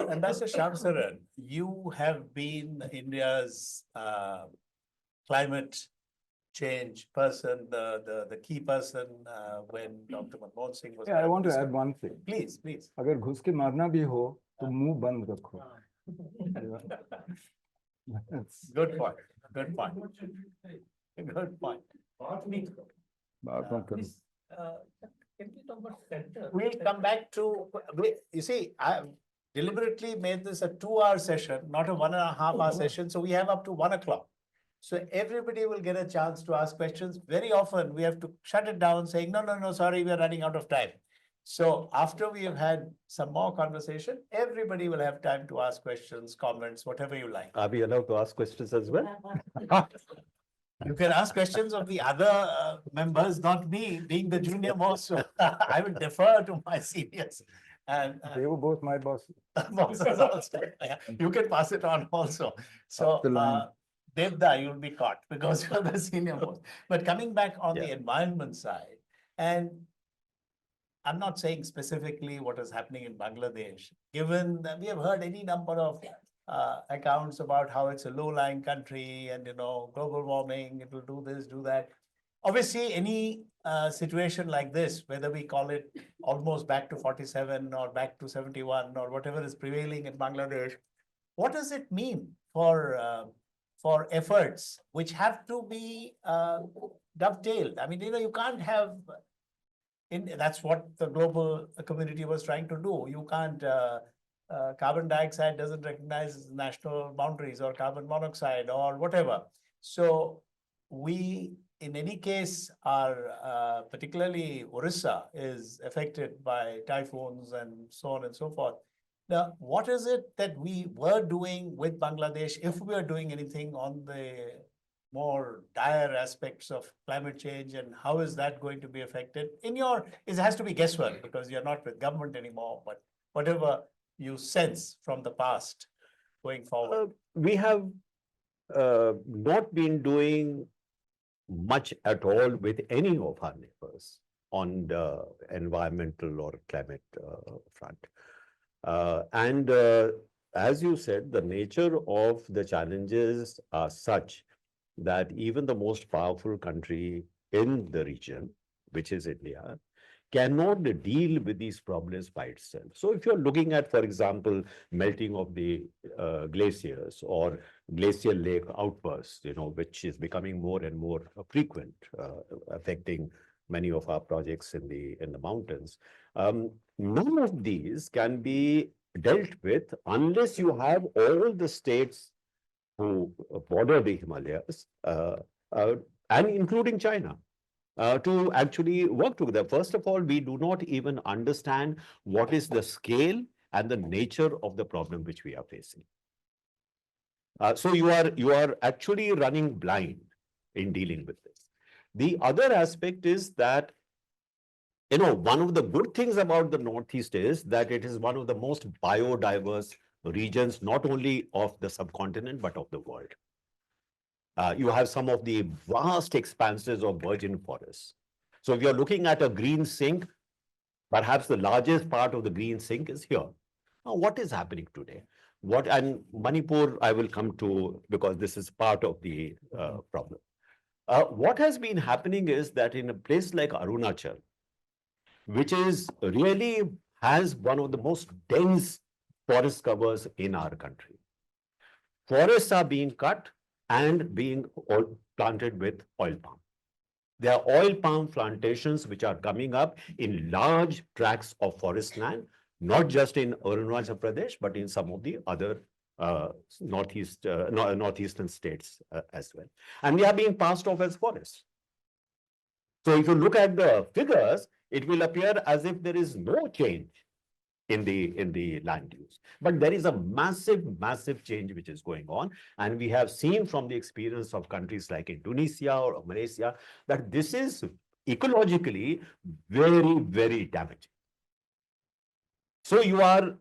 Ambassador Saran, you have been India's climate change person, the key person when Dr. Manmohan Singh was. Yeah, I want to add one thing. Please. अगर घुस के मारना भी हो तो मुंह बंद रखो. Good point. Good point. बात मत करो. Can we talk about center? We'll come back to, you see, I deliberately made this a 2-hour session, not a 1.5-hour session. So we have up to 1 o'clock. So everybody will get a chance to ask questions. Very often we have to shut it down saying, no, sorry, we are running out of time. So after we have had some more conversation, everybody will have time to ask questions, comments, whatever you like. Are we allowed to ask questions as well? You can ask questions of the other members, not me, being the junior most. So I will defer to my seniors. And They were both my bosses. bosses also. Yeah, you can pass it on also. So Up the line. Devda, you'll be caught because you're the senior most. But coming back on the Yeah. environment side, and I'm not saying specifically what is happening in Bangladesh, given that we have heard any number of accounts about how it's a low-lying country and, global warming, it will do this, do that. Obviously, any situation like this, whether we call it almost back to 47 or back to 71 or whatever is prevailing in Bangladesh, what does it mean for efforts which have to be dovetailed? I mean, you can't have that's what the global community was trying to do. You can't, carbon dioxide doesn't recognize national boundaries or carbon monoxide or whatever. So we, in any case, are particularly Orissa is affected by typhoons and so on and so forth. Now, what is it that we were doing with Bangladesh, if we are doing anything on the more dire aspects of climate change, and how is that going to be affected? It has to be guesswork because you're not with government anymore, but whatever you sense from the past going forward. We have not been doing much at all with any of our neighbors on the environmental or climate front. And as you said, the nature of the challenges are such that even the most powerful country in the region, which is India, cannot deal with these problems by itself. So if you're looking at, for example, melting of the glaciers or glacial lake outbursts, which is becoming more and more frequent, affecting many of our projects in the mountains. None of these can be dealt with unless you have all the states who border the Himalayas, and including China, to actually work together. First of all, we do not even understand what is the scale and the nature of the problem which we are facing. So you are actually running blind in dealing with this. The other aspect is that, one of the good things about the Northeast is that it is one of the most biodiverse regions, not only of the subcontinent, but of the world. You have some of the vast expanses of virgin forests. So if you're looking at a green sink, perhaps the largest part of the green sink is here. Now, what is happening today? And Manipur, I will come to, because this is part of the problem. What has been happening is that in a place like Arunachal, which is really has one of the most dense forest covers in our country, forests are being cut and being planted with oil palm. There are oil palm plantations which are coming up in large tracts of forest land, not just in Arunachal Pradesh, but in some of the other northeastern states as well. And they are being passed off as forests. So if you look at the figures, it will appear as if there is no change in the land use. But there is a massive change which is going on. And we have seen from the experience of countries like Indonesia or Malaysia that this is ecologically very damaging. So you are,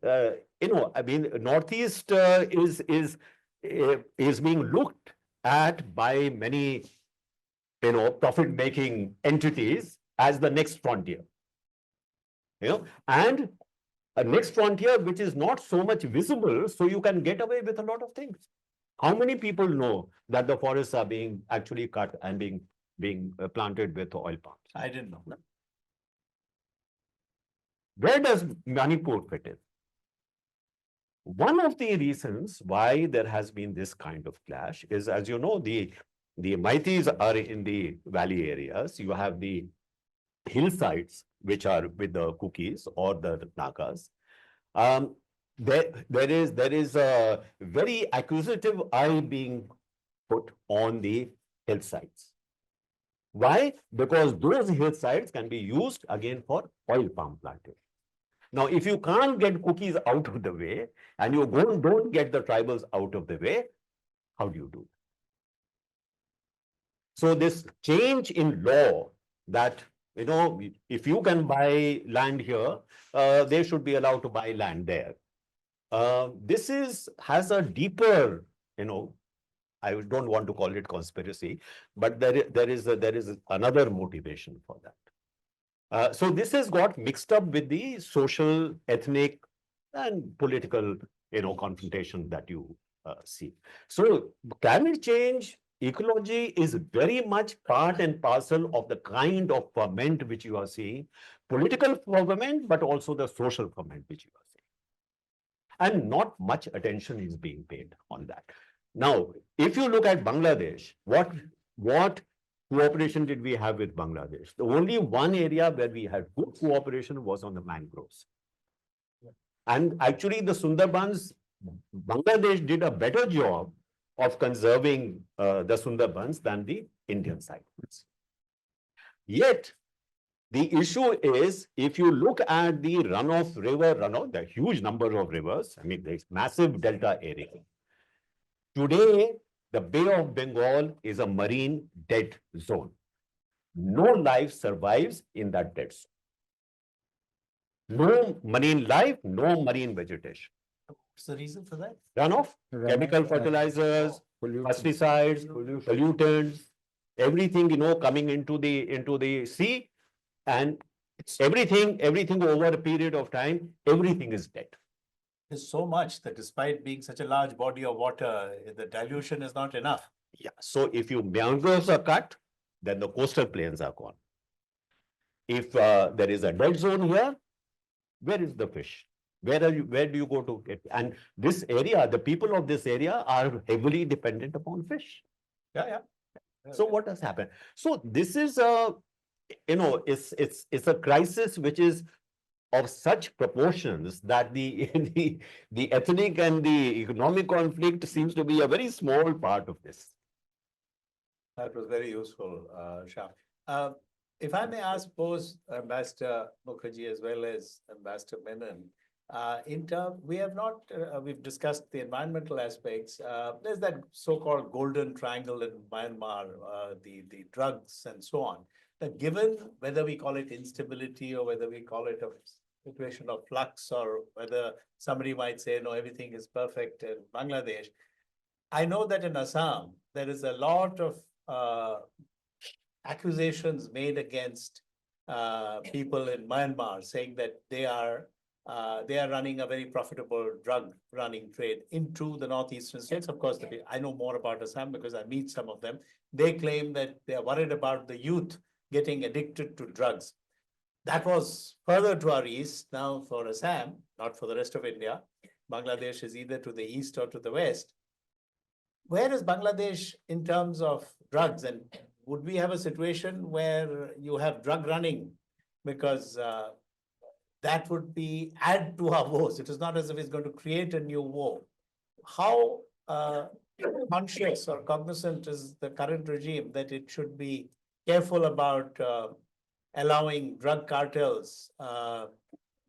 Northeast is being looked at by many, profit-making entities as the next frontier. And a next frontier which is not so much visible, so you can get away with a lot of things. How many people know that the forests are being actually cut and being planted with oil palms? I didn't know. Where does Manipur fit in? One of the reasons why there has been this kind of clash is, as you know, the Meiteis are in the valley areas. You have the hillsides, which are with the Kukis or the Nagas. There is a very acquisitive eye being put on the hillsides. Why? Because those hillsides can be used again for oil palm plantation. Now, if you can't get cookies out of the way and you don't get the tribals out of the way, how do you do? So this change in law that, if you can buy land here, they should be allowed to buy land there. This has a deeper, I don't want to call it conspiracy, but there is another motivation for that. So this has got mixed up with the social, ethnic, and political, confrontation that you see. So climate change, ecology is very much part and parcel of the kind of ferment which you are seeing, political ferment, but also the social ferment which you are seeing. And not much attention is being paid on that. Now, if you look at Bangladesh, what cooperation did we have with Bangladesh? The only one area where we had good cooperation was on the mangroves. And actually the Sundarbans, Bangladesh did a better job of conserving the Sundarbans than the Indian side. Yet, the issue is, if you look at the river runoff, the huge number of rivers, I mean, there's massive delta area. Today, the Bay of Bengal is a marine dead zone. No life survives in that dead zone. No marine life, no marine vegetation. What's the reason for that? Runoff, chemical fertilizers, pesticides, pollutants, everything, coming into the sea, and everything over a period of time, everything is dead. There's so much that despite being such a large body of water, the dilution is not enough. Yeah, so if your mangroves are cut, then the coastal plains are gone. If there is a dead zone here, where is the fish? Where do you go to get? And this area, the people of this area are heavily dependent upon fish. Yeah. So what has happened? So this is it's a crisis which is of such proportions that the ethnic and the economic conflict seems to be a very small part of this. That was very useful, Shyam. If I may ask both Ambassador Mukherjee as well as Ambassador Menon, we've discussed the environmental aspects. There's that so-called golden triangle in Myanmar, the drugs and so on. That given whether we call it instability or whether we call it a situation of flux, or whether somebody might say, no, everything is perfect in Bangladesh. I know that in Assam, there is a lot of accusations made against people in Myanmar, saying that they are running a very profitable drug running trade into the northeastern states. Of course, I know more about Assam because I meet some of them. They claim that they are worried about the youth getting addicted to drugs. That was further to our east. Now for Assam, not for the rest of India, Bangladesh is either to the east or to the west. Where is Bangladesh in terms of drugs? And would we have a situation where you have drug running? Because that would add to our woes. It is not as if it's going to create a new woe. How conscious or cognizant is the current regime that it should be careful about allowing drug cartels a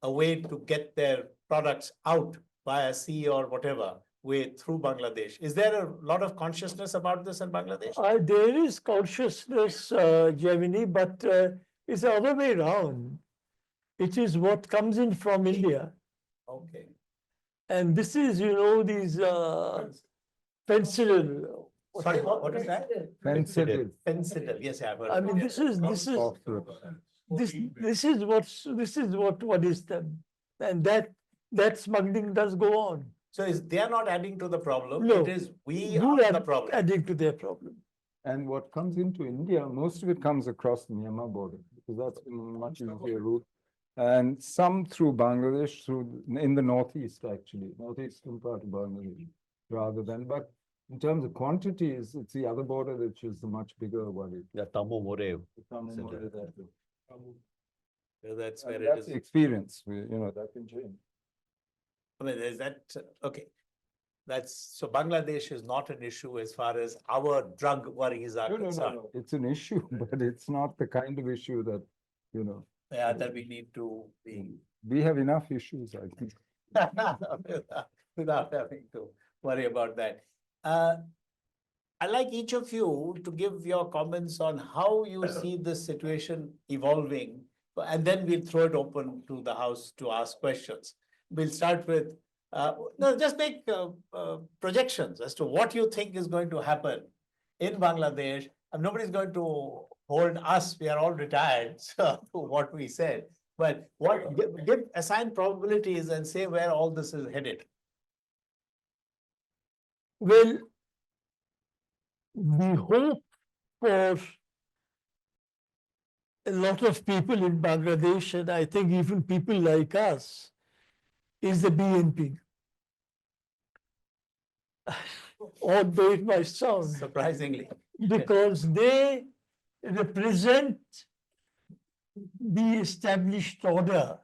way to get their products out via sea or whatever way through Bangladesh? Is there a lot of consciousness about this in Bangladesh? There is consciousness, Jaimini, but it's the other way around. It is what comes in from India. Okay. And this is, these fentanyl. Sorry, what is that? Fentanyl. Fentanyl. Yes, I've heard. I mean, this is what is them, and that smuggling does go on. So they are not adding to the problem. No. It is we You are are the problem. adding to their problem. And what comes into India, most of it comes across the Myanmar border, because that's a much easier route. And some through Bangladesh, in the northeast, actually, northeastern part of Bangladesh, rather than, but in terms of quantities, it's the other border which is the much bigger worry. Yeah, Tamil More. That's where That's it the is. experience, that can change. I mean, is that okay? So Bangladesh is not an issue as far as our drug worries are concerned. It's an issue, but it's not the kind of issue that, you know, Yeah, that we need to be we have enough issues, I think. without having to worry about that. I'd like each of you to give your comments on how you see this situation evolving, and then we'll throw it open to the House to ask questions. We'll start with, no, just make projections as to what you think is going to happen in Bangladesh. And nobody's going to hold us, we are all retired, so, to what we said. But assign probabilities and say where all this is headed. Well, we hope for a lot of people in Bangladesh, and I think even people like us, is the BNP. Although it might sound, Surprisingly. because they represent the established order.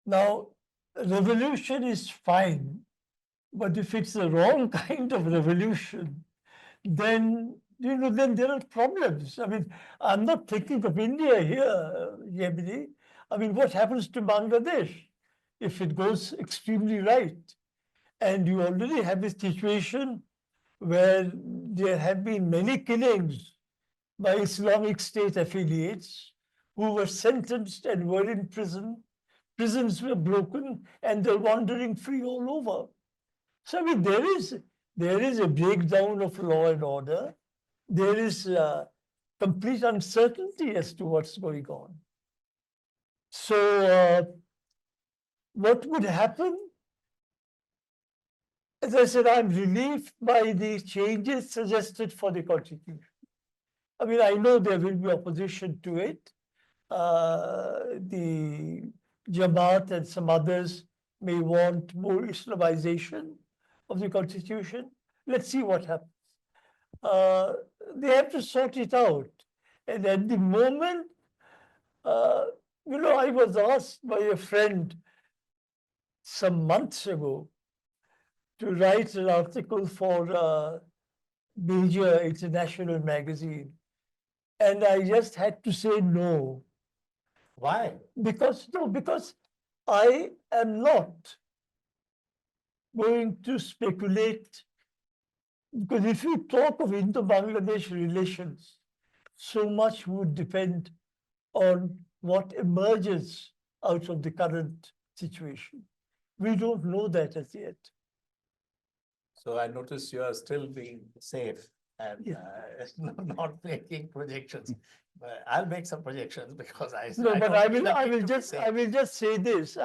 Now, revolution is fine, but if it's the wrong kind of revolution, then then there are problems. I mean, I'm not thinking of India here, Jaimini. I mean, what happens to Bangladesh if it goes extremely right? And you already have a situation where there have been many killings by Islamic State affiliates who were sentenced and were in prison. Prisons were broken and they're wandering free all over. So I mean, there is a breakdown of law and order. There is complete uncertainty as to what's going on. So what would happen? As I said, I'm relieved by the changes suggested for the Constitution. I mean, I know there will be opposition to it. The Jamaat and some others may want more Islamization of the Constitution. Let's see what happens. They have to sort it out. And at the moment, I was asked by a friend some months ago to write an article for a major international magazine. And I just had to say no. Why? Because I am not going to speculate. Because if you talk of Indo-Bangladesh relations, so much would depend on what emerges out of the current situation. We don't know that as yet. So I notice you are still being safe and not making projections. But I'll make some projections because No, but I will just say this.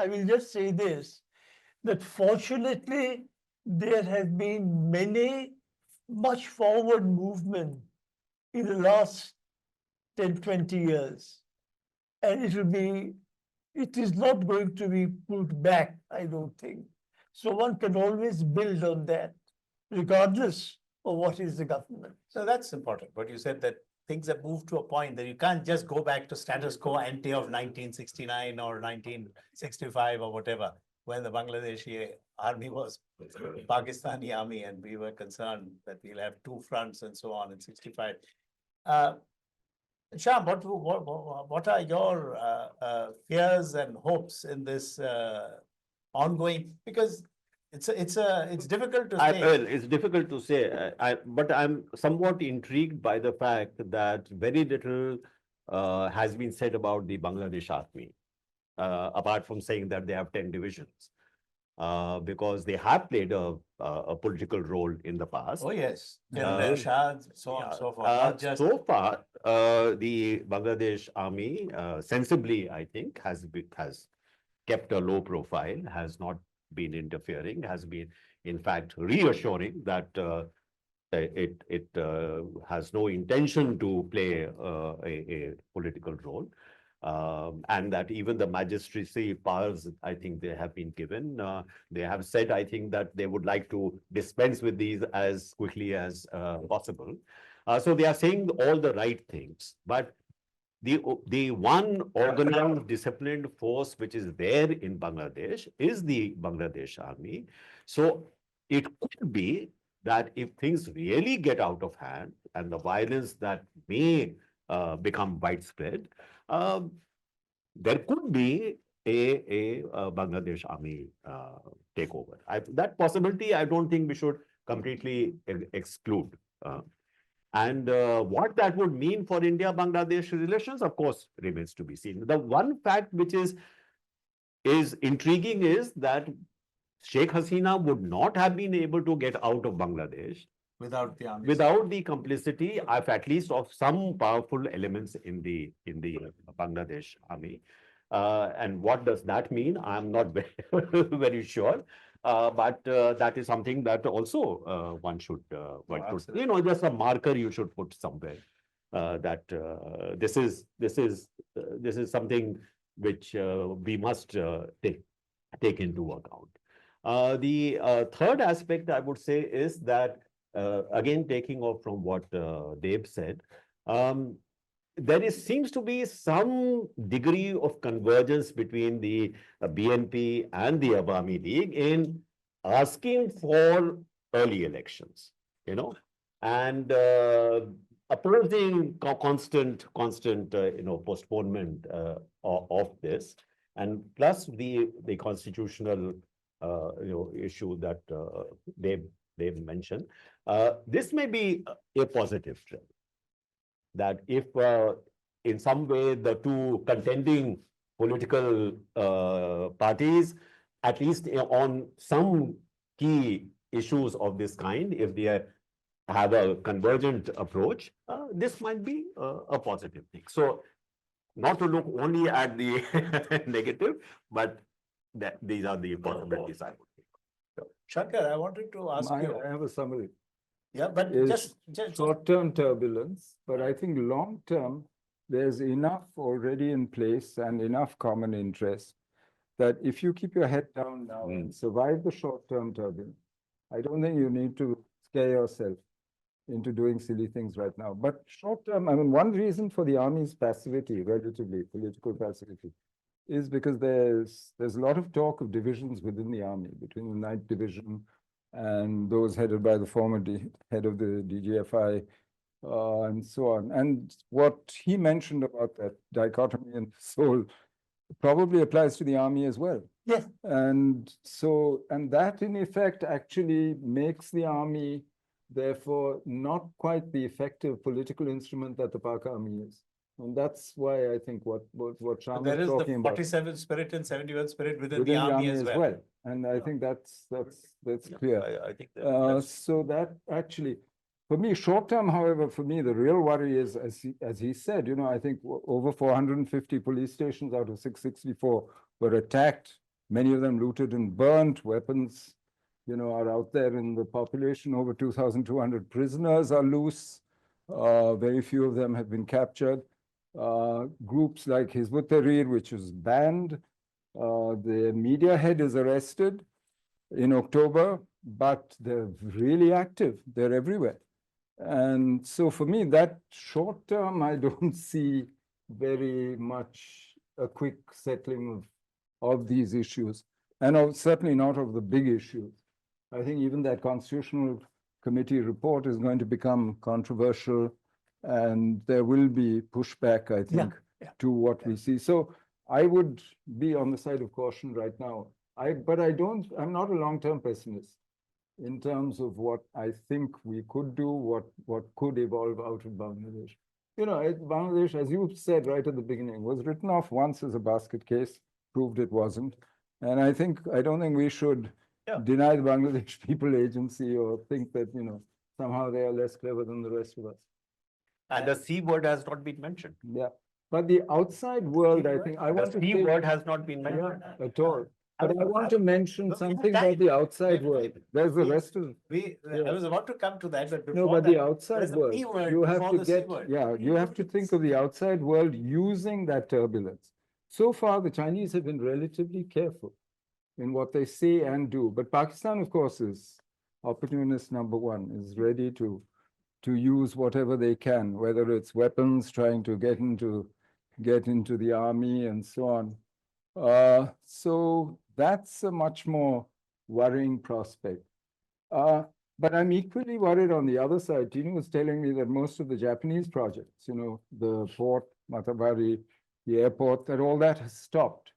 That fortunately there have been much forward movement in the last 10, 20 years. And it is not going to be put back, I don't think. So one can always build on that, regardless of what is the government. So that's important. But you said that things have moved to a point that you can't just go back to status quo ante of 1969 or 1965 or whatever, when the Bangladeshi army was Pakistani army and we were concerned that we'll have two fronts and so on in 65. Shyam, what are your fears and hopes in this ongoing? Because it's difficult to say. Well, it's difficult to say, but I'm somewhat intrigued by the fact that very little has been said about the Bangladesh army, apart from saying that they have 10 divisions, because they have played a political role in the past. Oh, yes. So on and so forth. Not just... So far, the Bangladesh army, sensibly, I think, has kept a low profile, has not been interfering, has been, in fact, reassuring that it has no intention to play a political role. And that even the magistracy powers, I think they have been given. They have said, I think, that they would like to dispense with these as quickly as possible. So they are saying all the right things. But the one organized, disciplined force which is there in Bangladesh is the Bangladesh army. So it could be that if things really get out of hand and the violence that may become widespread, um, there could be a Bangladesh army takeover. That possibility, I don't think we should completely exclude. And what that would mean for India-Bangladesh relations, of course, remains to be seen. The one fact which is intriguing is that Sheikh Hasina would not have been able to get out of Bangladesh Without the army. without the complicity of at least of some powerful elements in the Bangladesh army. And what does that mean? I'm not very sure. But that is something that also one should, just a marker you should put somewhere. That this is something which we must take into account. The third aspect I would say is that, again, taking off from what Deb said, there seems to be some degree of convergence between the BNP and the Awami League in asking for early elections, and opposing constant, postponement of this, and plus the constitutional, issue that they mentioned. This may be a positive trend. That if in some way the two contending political parties, at least on some key issues of this kind, if they have a convergent approach, this might be a positive thing. So not to look only at the negative, but these are the possibilities I would think. Shankar, I wanted to ask you. I have a summary. Yeah, but is just short-term turbulence, but I think long-term, there's enough already in place and enough common interest that if you keep your head down now and survive the short-term turbulence, I don't think you need to scare yourself into doing silly things right now. But short-term, I mean, one reason for the army's passivity, relatively political passivity, is because there's a lot of talk of divisions within the army, between the 9th Division and those headed by the former head of the DGFI, and so on. And what he mentioned about that dichotomy in the soul probably applies to the army as well. Yes. And so, and that in effect actually makes the army, therefore, not quite the effective political instrument that the Pak army is. And that's why I think what Shyam there was is talking the about. 47 spirit and 71 spirit within the army as well. And I think that's clear. I think that's So that actually, for me, short term, however, for me, the real worry is, as he said, I think over 450 police stations out of 664 were attacked, many of them looted and burnt. Weapons, are out there in the population. Over 2,200 prisoners are loose. Very few of them have been captured. Groups like Hizb ut-Tahrir, which is banned, the media head is arrested in October, but they're really active. They're everywhere. And so for me, that short term, I don't see very much a quick settling of these issues, and certainly not of the big issues. I think even that Constitutional Committee report is going to become controversial, and there will be pushback, I think, to what we see. So I would be on the side of caution right now. But I'm not a long-term pessimist in terms of what I think we could do, what could evolve out of Bangladesh. Bangladesh, as you said right at the beginning, was written off once as a basket case, proved it wasn't. And I don't think we should deny the Bangladesh People Agency or think that, somehow they are less clever than the rest of us. And the C word has not been mentioned. Yeah. But the outside world, I think I want to The C say, word has not been mentioned. at all. But I want to mention something about the outside world. There's the rest of I was about to come to that, but before no, but that, the outside world, P word you have before to the C get, word. you have to think of the outside world using that turbulence. So far, the Chinese have been relatively careful in what they say and do. But Pakistan, of course, is opportunist number one, is ready to use whatever they can, whether it's weapons, trying to get into the army and so on. So that's a much more worrying prospect. But I'm equally worried on the other side. Tino was telling me that most of the Japanese projects, the port, Matabari, the airport, that all that has stopped.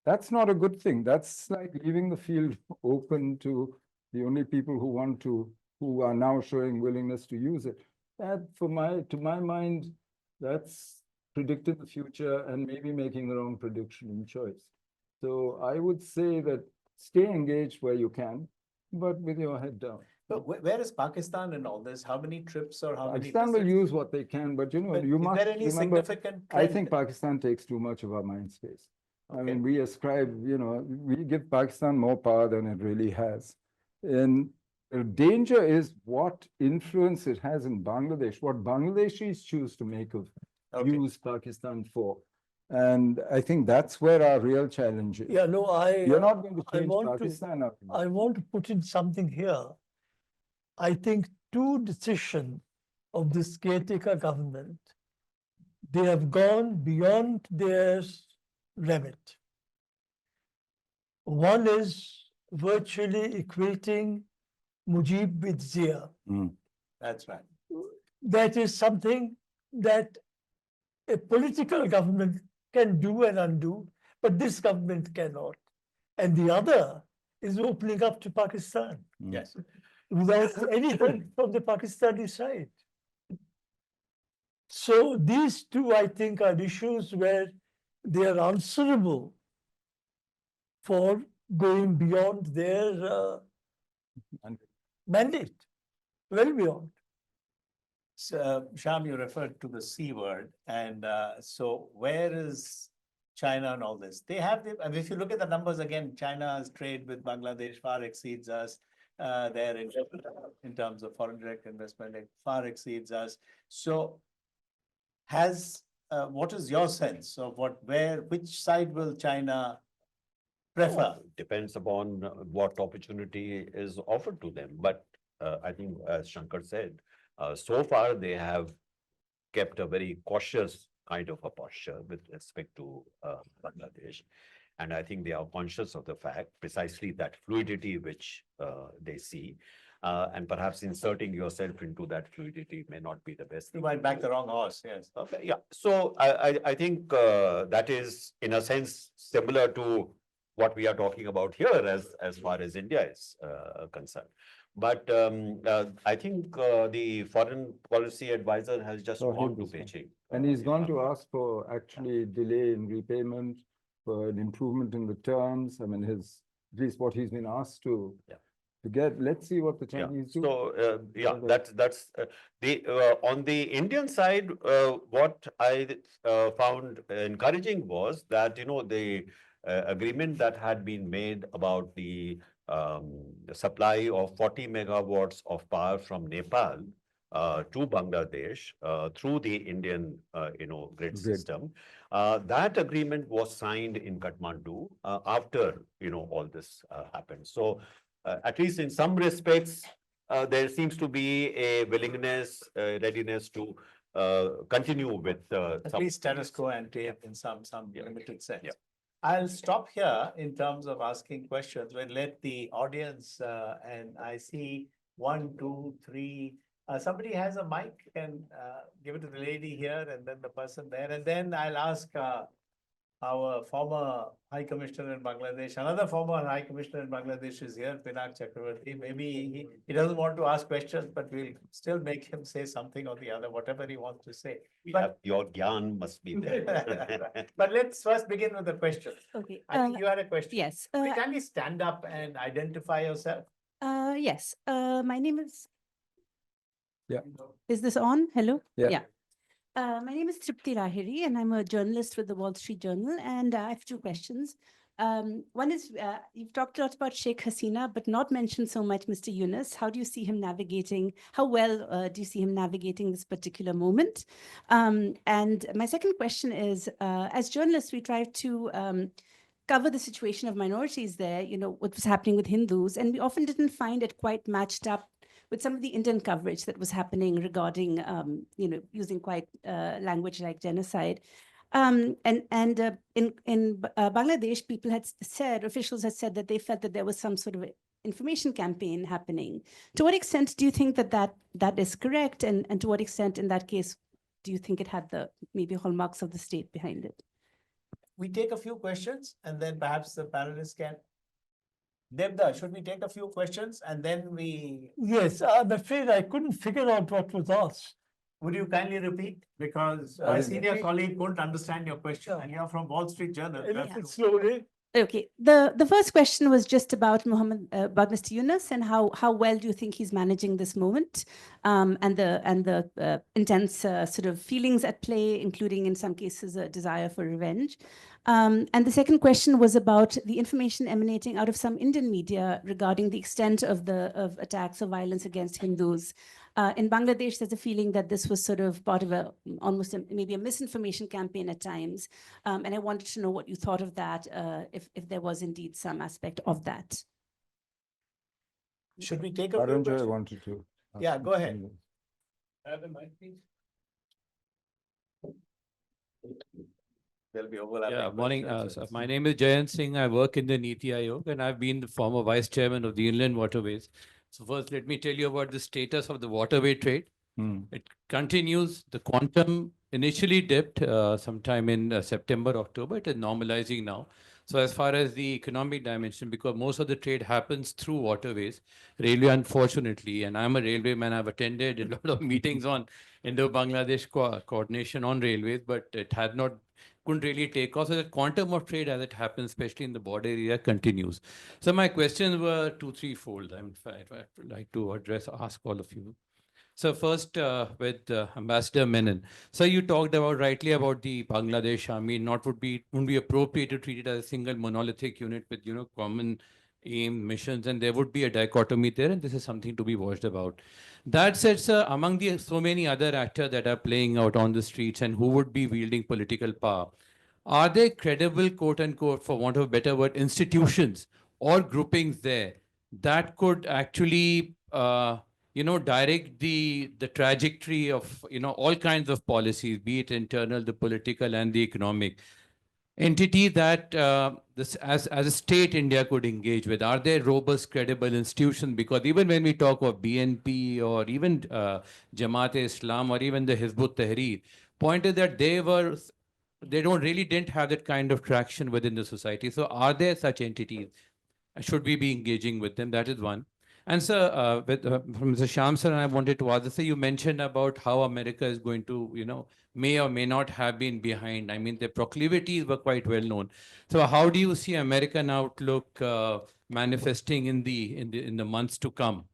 That's not a good thing. That's like leaving the field open to the only people who are now showing willingness to use it. That, to my mind, that's predicting the future and maybe making the wrong prediction and choice. So I would say that stay engaged where you can, but with your head down. But where is Pakistan in all this? How many trips or how many Pakistan will visits? use what they can, but But you is must there any remember, significant I trend? think Pakistan takes too much of our mind space. I Okay. mean, we ascribe, we give Pakistan more power than it really has. And the danger is what influence it has in Bangladesh, what Bangladeshis choose to make of Okay. use Pakistan for. And I think that's where our real challenge is. Yeah, no, You're not going to I change want to- Pakistan. I want to put in something here. I think two decisions of this caretaker government, they have gone beyond their remit. One is virtually equating Mujib with Zia. That's right. That is something that a political government can do and undo, but this government cannot. And the other is opening up to Pakistan Yes. without anything from the Pakistani side. So these two, I think, are issues where they are answerable for going beyond their mandate, well beyond. So, Shyam, you referred to the C word, and so where is China and all this? They have, I mean, if you look at the numbers again, China's trade with Bangladesh far exceeds us. There in terms of foreign direct investment, it far exceeds us. So, what is your sense of which side will China prefer? Depends upon what opportunity is offered to them. But I think, as Shankar said, so far they have kept a very cautious kind of a posture with respect to Bangladesh. And I think they are conscious of the fact, precisely that fluidity which they see. And perhaps inserting yourself into that fluidity may not be the best You thing. might back the wrong horse, yes. Okay, yeah. So I think that is in a sense similar to what we are talking about here as far as India is concerned. But I think the foreign policy advisor has just Oh, gone to he'll be Beijing. And he's gone to ask for actually delay in repayment, for an improvement in the terms. I mean, at least what he's been asked to get. Let's see what the Yeah. Chinese do. So yeah, Okay. that's the on the Indian side. What I found encouraging was that the agreement that had been made about the supply of 40 megawatts of power from Nepal to Bangladesh through the Indian grid system. That agreement was signed in Kathmandu after all this happened. So at least in some respects, there seems to be a willingness, readiness to continue with At some least status quo ante in some Yeah. limited sense. Yeah. I'll stop here in terms of asking questions. We'll let the audience, and I see 1, 2, 3. Somebody has a mic, and give it to the lady here and then the person there. And then I'll ask our former High Commissioner in Bangladesh, another former High Commissioner in Bangladesh is here, Pinak Chakravarti. Maybe he doesn't want to ask questions, but we'll still make him say something or the other, whatever he wants to say. But your gyan must be there. but let's first begin with the question. Okay. I think you had a question. Yes. Could you kindly stand up and identify yourself? Yes. My name is. Yeah. Is this on? Hello? Yeah. My name is Tripti Lahiri, and I'm a journalist with the Wall Street Journal. And I have two questions. One is, you've talked a lot about Sheikh Hasina, but not mentioned so much Mr. Yunus. How do you see him navigating? How well do you see him navigating this particular moment? And my second question is, as journalists, we try to cover the situation of minorities there, what was happening with Hindus, and we often didn't find it quite matched up with some of the Indian coverage that was happening regarding, using quite language like genocide. In Bangladesh, officials had said that they felt that there was some sort of information campaign happening. To what extent do you think that is correct? And to what extent, in that case, do you think it had the maybe hallmarks of the state behind it? We take a few questions and then perhaps the panelists can. Devda, should we take a few questions and then we, Yes, I'm afraid I couldn't figure out what was asked. would you kindly repeat? Because I a didn't- senior colleague couldn't understand your question and you're from Wall Street Journal. A You have little to- slowly. Okay, the first question was just about about Mr. Yunus and how well do you think he's managing this moment, and the intense sort of feelings at play, including in some cases a desire for revenge. And the second question was about the information emanating out of some Indian media regarding the extent of attacks or violence against Hindus. In Bangladesh, there's a feeling that this was sort of part of maybe a misinformation campaign at times. And I wanted to know what you thought of that, if there was indeed some aspect of that. Should we take a few Arunjay questions? wanted to. ask Yeah, go ahead. something. Have a mic, please. There'll be overlapping. Yeah, morning. questions. My name is Jayant Singh. I work in the Niti Aayog and I've been the former vice chairman of the Inland Waterways. So first, let me tell you about the status of the waterway trade. Hmm. It continues. The quantum initially dipped sometime in September, October. It is normalizing now. So as far as the economic dimension, because most of the trade happens through waterways, railway, unfortunately, and I'm a railway man, I've attended a lot of meetings on Indo-Bangladesh coordination on railways, but it had not, couldn't really take off. So the quantum of trade as it happens, especially in the border area, continues. So my questions were threefold. I'd like to ask all of you. So first, with Ambassador Menon. So you talked about rightly about the Bangladesh army. Wouldn't be appropriate to treat it as a single monolithic unit with common aim missions, and there would be a dichotomy there, and this is something to be watched about. That said, sir, among the so many other actors that are playing out on the streets and who would be wielding political power, are there credible, quote unquote, for want of a better word, institutions or groupings there that could actually direct the trajectory of all kinds of policies, be it internal, the political, and the economic entity that this as a state India could engage with? Are there robust, credible institutions? Because even when we talk of BNP or even Jamaat-e-Islam or even the Hizb ut-Tahrir, point is that they didn't have that kind of traction within the society. So are there such entities? Should we be engaging with them? That is one. And sir, from Mr. Shyam sir, I wanted to ask, sir, you mentioned about how America is going to, may or may not have been behind. I mean, the proclivities were quite well known. So how do you see American outlook manifesting in the months to come,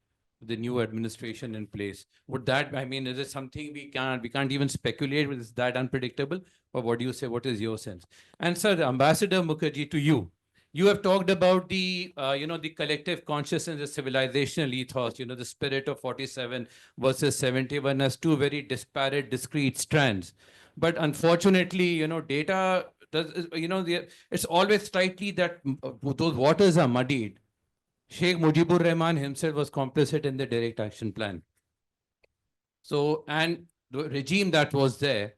the new administration in place? Would that, I mean, is it something we can't even speculate with? Is that unpredictable? Or what do you say? What is your sense? And sir, Ambassador Mukherjee, to you. You have talked about the collective consciousness, the civilizational ethos, the spirit of 47 versus 71 as two very disparate, discrete strands. But unfortunately, data does, it's always slightly that those waters are muddied. Sheikh Mujibur Rahman himself was complicit in the direct action plan. So, and the regime that was there,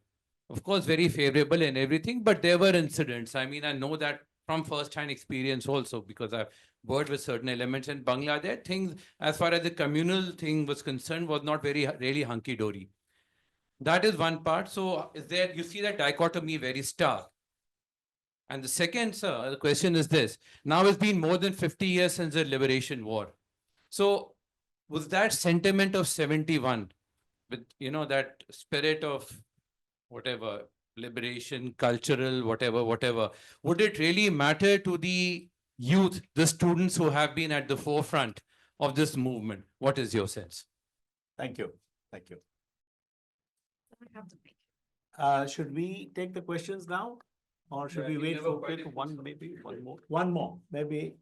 of course, very favorable and everything, but there were incidents. I mean, I know that from first-hand experience also, because I've worked with certain elements in Bangladesh. Things, as far as the communal thing was concerned, was not really hunky-dory. That is one part. So you see that dichotomy very stark. And the second, sir, the question is this. Now it's been more than 50 years since the Liberation War. So was that sentiment of 71, with, that spirit of whatever, liberation, cultural, whatever, would it really matter to the youth, the students who have been at the forefront of this movement? What is your sense? Thank you. Thank you. Should we take the questions now? Or should we wait for one, maybe one more? One more, maybe.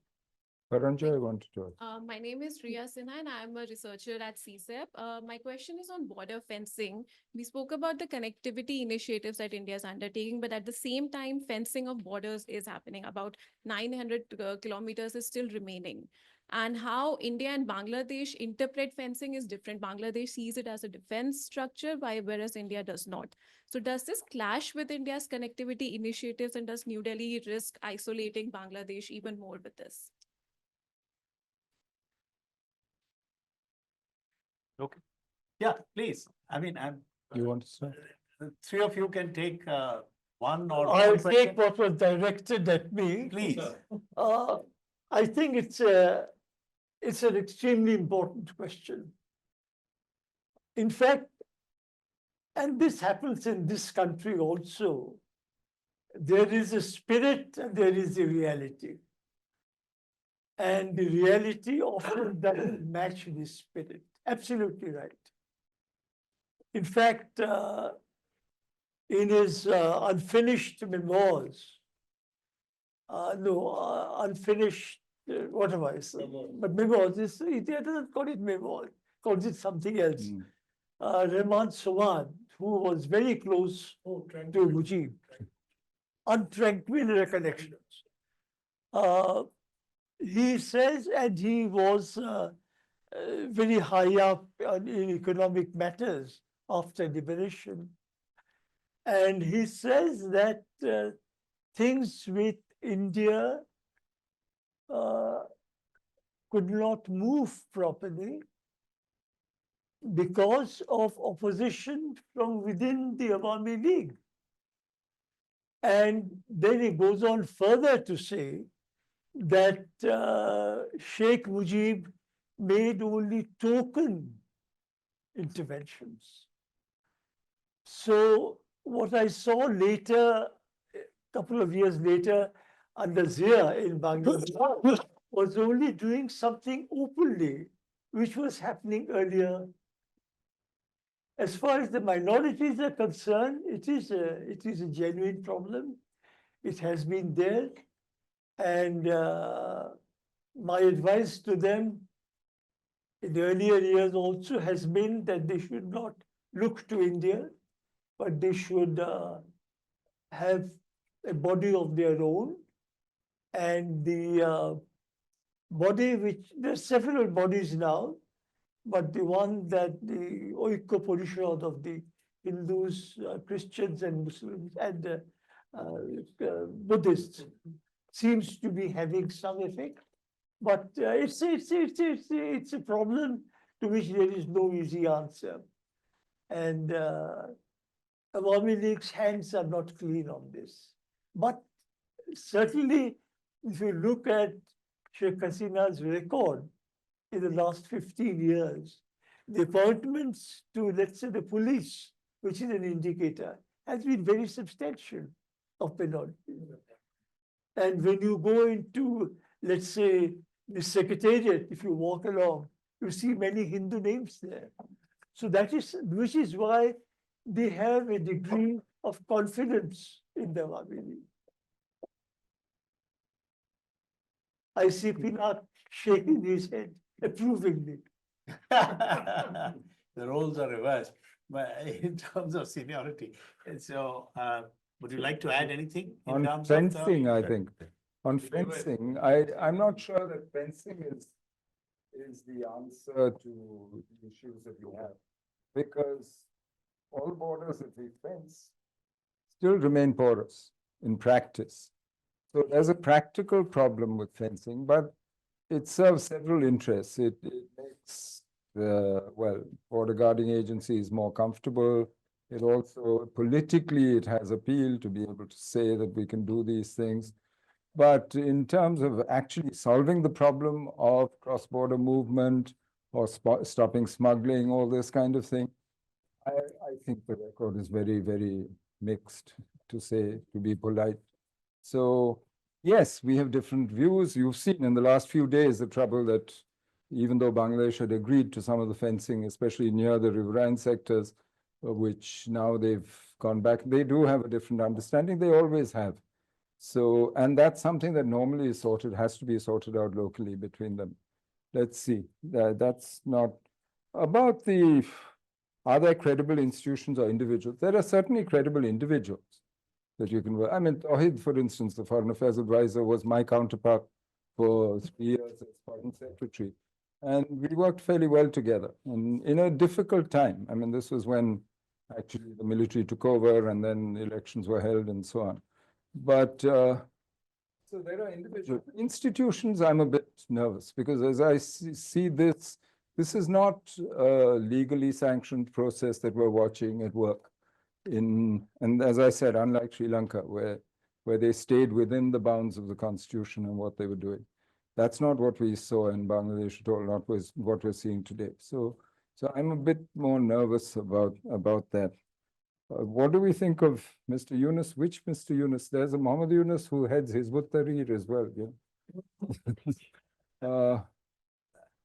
Arunjay wanted to. My name is Riya Sinha and I am a researcher at CSEP. My question is on border fencing. We spoke about the connectivity initiatives that India is undertaking, but at the same time, fencing of borders is happening. About 900 kilometers is still remaining. And how India and Bangladesh interpret fencing is different. Bangladesh sees it as a defense structure, whereas India does not. So does this clash with India's connectivity initiatives, and does New Delhi risk isolating Bangladesh even more with this? Yeah, please. I mean, You want to start? the three of you can take one or I'll one take question. what was directed at me. Please. I think it's an extremely important question. In fact, and this happens in this country also, there is a spirit and there is a reality. And the reality often doesn't match the spirit. Absolutely right. In fact, in his unfinished memoirs, unfinished, whatever, but memoirs, he doesn't call it memoirs, calls it something else. Rahman Sowan, who was very close to Mujib, Untranquil Recollections. He says, and he was very high up in economic matters after liberation. And he says that things with India could not move properly because of opposition from within the Awami League. And then he goes on further to say that Sheikh Mujib made only token interventions. So what I saw later, a couple of years later, under Zia in Bangladesh, was only doing something openly, which was happening earlier. As far as the minorities are concerned, it is a genuine problem. It has been there. And my advice to them in the earlier years also has been that they should not look to India, but they should have a body of their own. And the body which, there are several bodies now, but the one that the Oikko Porishad of the Hindus, Christians and Muslims and Buddhists seems to be having some effect. But it's a problem to which there is no easy answer. And Awami League's hands are not clean on this. But certainly, if you look at Sheikh Hasina's record in the last 15 years, the appointments to, let's say, the police, which is an indicator, has been very substantial of Menon. And when you go into, let's say, the secretariat, if you walk along, you see many Hindu names there. So that is, which is why they have a degree of confidence in the Awami League. I see Pinat shaking his head approvingly. The roles are reversed, but in terms of seniority. And so, would you like to add anything in On terms fencing, of I think. On fencing, I'm not sure that fencing is the answer to the issues that we have. Because all borders that we fence still remain porous in practice. So there's a practical problem with fencing, but it serves several interests. It makes the, border guarding agencies more comfortable. It also, politically, it has appeal to be able to say that we can do these things. But in terms of actually solving the problem of cross-border movement or stopping smuggling, all this kind of thing, I think the record is very, very mixed, to be polite. So, yes, we have different views. You've seen in the last few days the trouble that even though Bangladesh had agreed to some of the fencing, especially near the riverine sectors, which now they've gone back, they do have a different understanding. They always have. So, and that's something that normally is has to be sorted out locally between them. Let's see. That's not about the, are there credible institutions or individuals? There are certainly credible individuals that you can work. I mean, Tawhid, for instance, the Foreign Affairs Advisor, was my counterpart for 3 years as Foreign Secretary. And we worked fairly well together and in a difficult time. I mean, this was when actually the military took over and then elections were held and so on. But so there are individual institutions. I'm a bit nervous because as I see this This is not a legally sanctioned process that we're watching at work. And as I said, unlike Sri Lanka, where they stayed within the bounds of the constitution and what they were doing. That's not what we saw in Bangladesh at all, not what we're seeing today. So I'm a bit more nervous about that. What do we think of Mr. Yunus? Which Mr. Yunus? There's a Muhammad Yunus who heads Hizbut Tahrir as well.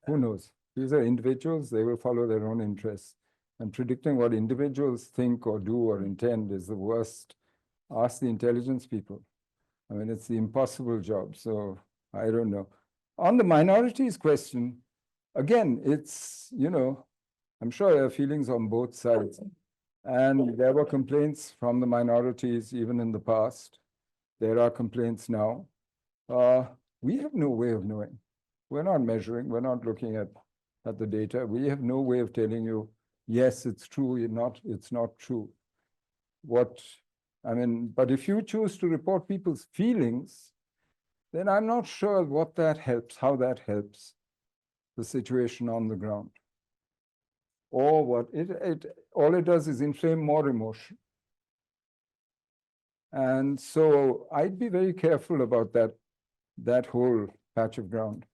Who knows? These are individuals, they will follow their own interests. And predicting what individuals think or do or intend is the worst. Ask the intelligence people. I mean, it's the impossible job. So I don't know. On the minorities question, again, it's, I'm sure there are feelings on both sides. And there were complaints from the minorities even in the past. There are complaints now. We have no way of knowing. We're not measuring, we're not looking at the data. We have no way of telling you, yes, it's true, it's not true. But if you choose to report people's feelings, then I'm not sure what that helps, how that helps the situation on the ground. Or what all it does is inflame more emotion. And so I'd be very careful about that whole patch of ground.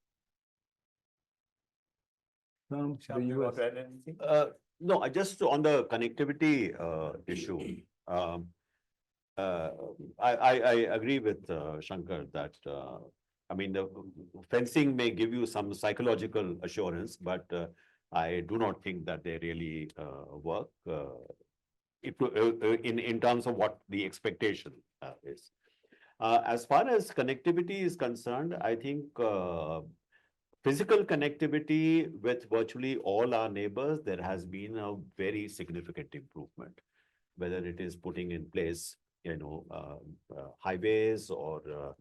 Shyam, you want to add anything? No, just on the connectivity issue. I agree with Shankar that I mean the fencing may give you some psychological assurance, but I do not think that they really work in terms of what the expectation is. As far as connectivity is concerned, I think physical connectivity with virtually all our neighbors, there has been a very significant improvement, whether it is putting in place, highways or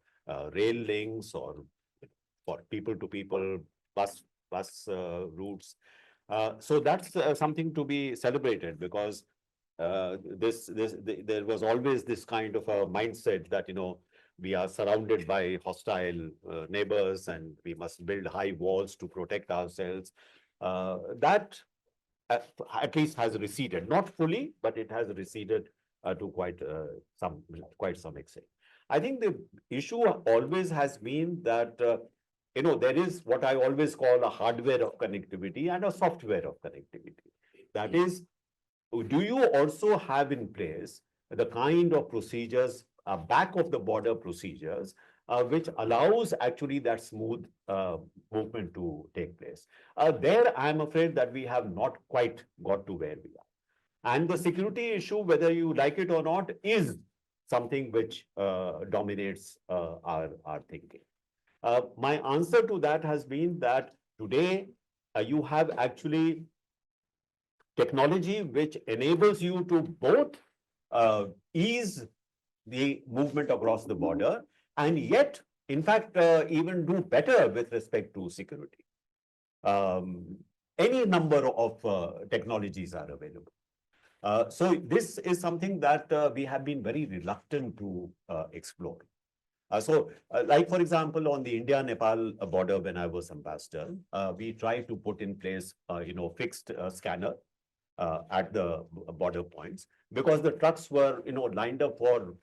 rail links or for people to people bus routes. So that's something to be celebrated because there was always this kind of a mindset that, we are surrounded by hostile neighbors and we must build high walls to protect ourselves. That at least has receded, not fully, but it has receded to quite some extent. I think the issue always has been that there is what I always call a hardware of connectivity and a software of connectivity. That is, do you also have in place the kind of procedures, back of the border procedures, which allows actually that smooth movement to take place? There, I'm afraid that we have not quite got to where we are. And the security issue, whether you like it or not, is something which dominates our thinking. My answer to that has been that today you have actually technology which enables you to both ease the movement across the border and yet, in fact, even do better with respect to security. Any number of technologies are available. So this is something that we have been very reluctant to explore. Like, for example, on the India-Nepal border, when I was ambassador, we tried to put in place, fixed scanner at the border points because the trucks were, lined up for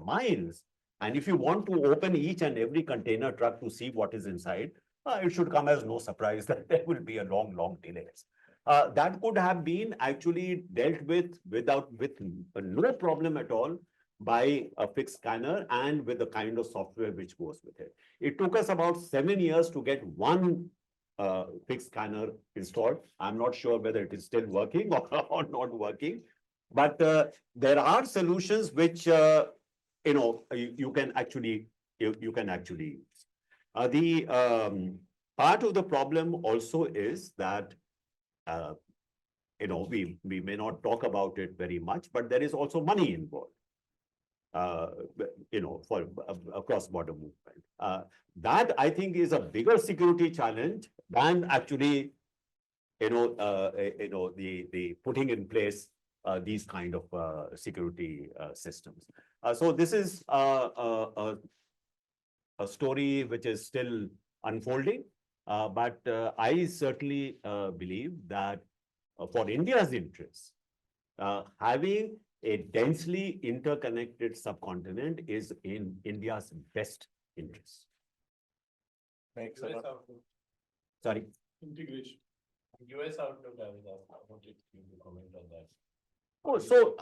miles. And if you want to open each and every container truck to see what is inside, it should come as no surprise that there will be a long delays. That could have been actually dealt with with no problem at all by a fixed scanner and with the kind of software which goes with it. It took us about 7 years to get one fixed scanner installed. I'm not sure whether it is still working or not working, but there are solutions which you can actually use. The part of the problem also is that we may not talk about it very much, but there is also money involved. For a cross-border movement. That I think is a bigger security challenge than actually, the putting in place these kind of security systems. So this is a story which is still unfolding. But I certainly believe that for India's interests, having a densely interconnected subcontinent is in India's best interest. Thanks a lot. Sorry. Integration. US outlook, I was asked, I wanted you to comment on that. Oh, so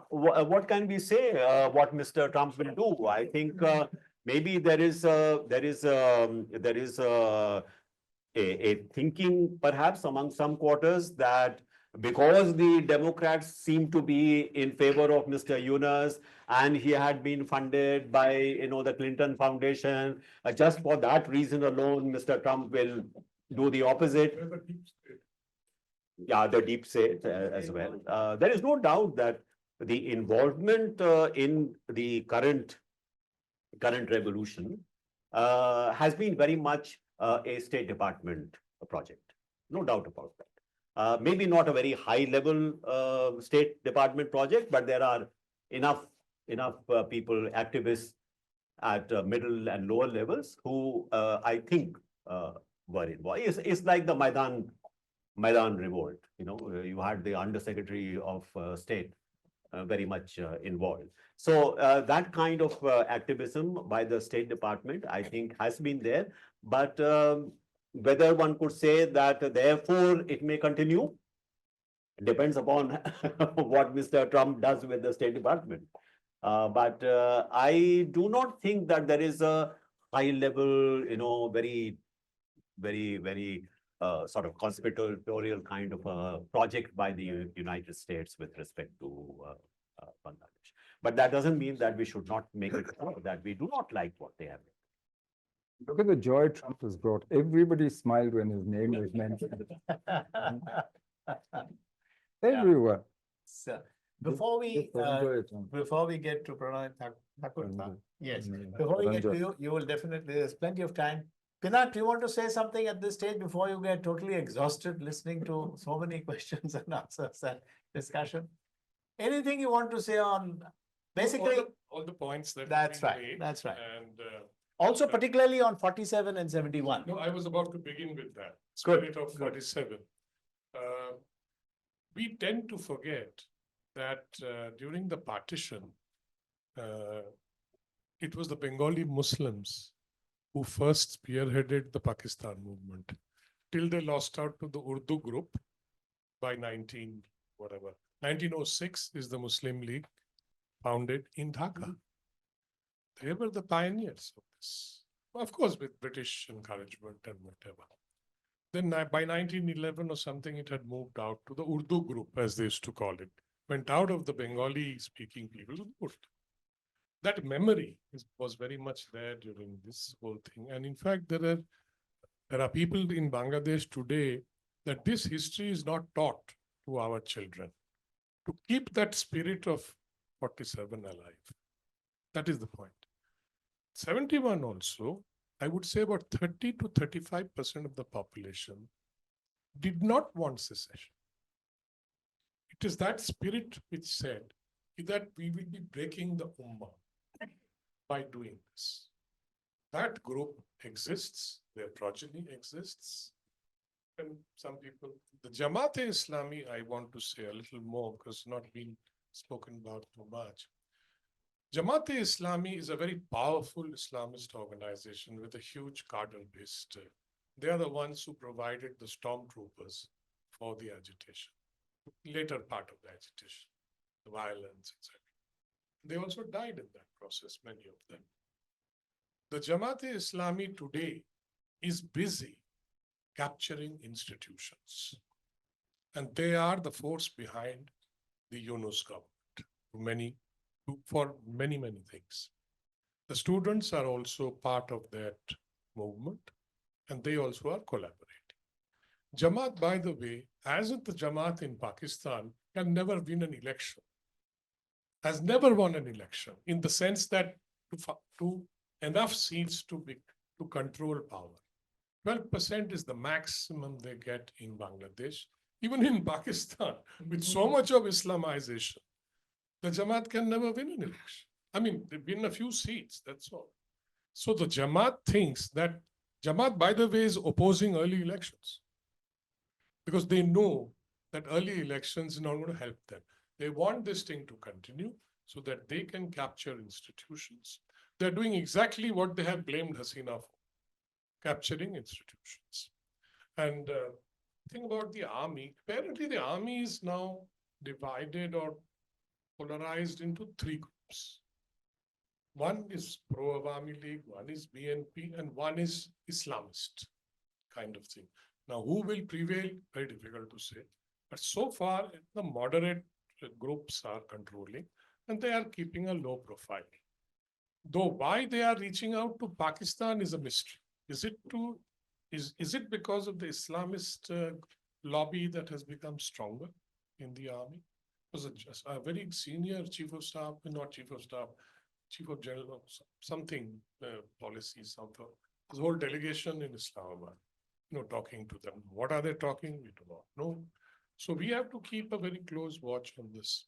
what can we say? What Mr. Trump will do? I think maybe there is a thinking perhaps among some quarters that because the Democrats seem to be in favor of Mr. Yunus and he had been funded by the Clinton Foundation, just for that reason alone, Mr. Trump will do the opposite. Yeah, the deep state as well. There is no doubt that the involvement in the current revolution has been very much a State Department project. No doubt about that. Maybe not a very high level State Department project, but there are enough people, activists at middle and lower levels who I think were involved. It's like the Maidan revolt. You had the Undersecretary of State very much involved. So that kind of activism by the State Department, I think, has been there. But whether one could say that therefore it may continue depends upon what Mr. Trump does with the State Department. But I do not think that there is a high level, very sort of conspiratorial kind of a project by the United States with respect to Bangladesh. But that doesn't mean that we should not make it clear that we do not like what they have done. Look at the joy Trump has brought. Everybody smiled when his name was mentioned. Everyone. So, before we Just enjoy it, Trump. before we get to Pranay Thakur, Enjoy. yes, Mm. before we get Enjoy. to you, you will definitely, there's plenty of time. Pinat, do you want to say something at this stage before you get totally exhausted listening to so many questions and answers and discussion? Anything you want to say on, basically, All the points that. have that's been right, made, that's right. And Also particularly on 47 and 71. no, I was about to begin with that. Good, Spirit of good. 47. We tend to forget that during the partition, it was the Bengali Muslims who first spearheaded the Pakistan movement till they lost out to the Urdu group by 1906 is the Muslim League founded in Dhaka. They were the pioneers of this, of course, with British encouragement and whatever. Then by 1911 or something, it had moved out to the Urdu group, as they used to call it, went out of the Bengali speaking people to Urdu. That memory was very much there during this whole thing. And in fact, there are people in Bangladesh today that this history is not taught to our children to keep that spirit of 47 alive. That is the point. 71 also, I would say about 30 to 35% of the population did not want secession. It is that spirit which said that we will be breaking the Ummah by doing this. That group exists, their progeny exists. And some people, the Jamaat-e-Islami, I want to say a little more because not being spoken about too much. Jamaat-e-Islami is a very powerful Islamist organization with a huge cadre base. They are the ones who provided the stormtroopers for the agitation, later part of the agitation, the violence, etc. They also died in that process, many of them. The Jamaat-e-Islami today is busy capturing institutions. And they are the force behind the Yunus government for many, many things. The students are also part of that movement, and they also are collaborating. Jamaat, by the way, as with the Jamaat in Pakistan, can never win an election, has never won an election in the sense that to enough seats to control power. 12% is the maximum they get in Bangladesh. Even in Pakistan, with so much of Islamization, the Jamaat can never win an election. I mean, they win a few seats, that's all. So the Jamaat thinks that Jamaat, by the way, is opposing early elections because they know that early elections are not going to help them. They want this thing to continue so that they can capture institutions. They're doing exactly what they have blamed Hasina for, capturing institutions. And think about the army. Apparently, the army is now divided or polarized into three groups. One is pro-Awami League, one is BNP, and one is Islamist kind of thing. Now, who will prevail? Very difficult to say. But so far, the moderate groups are controlling, and they are keeping a low profile. Though why they are reaching out to Pakistan is a mystery. Is it because of the Islamist lobby that has become stronger in the army? Was a very senior chief of staff, not chief of staff, chief of general, something policy, something. This whole delegation in Islamabad, talking to them. What are they talking? We do not know. So we have to keep a very close watch on this.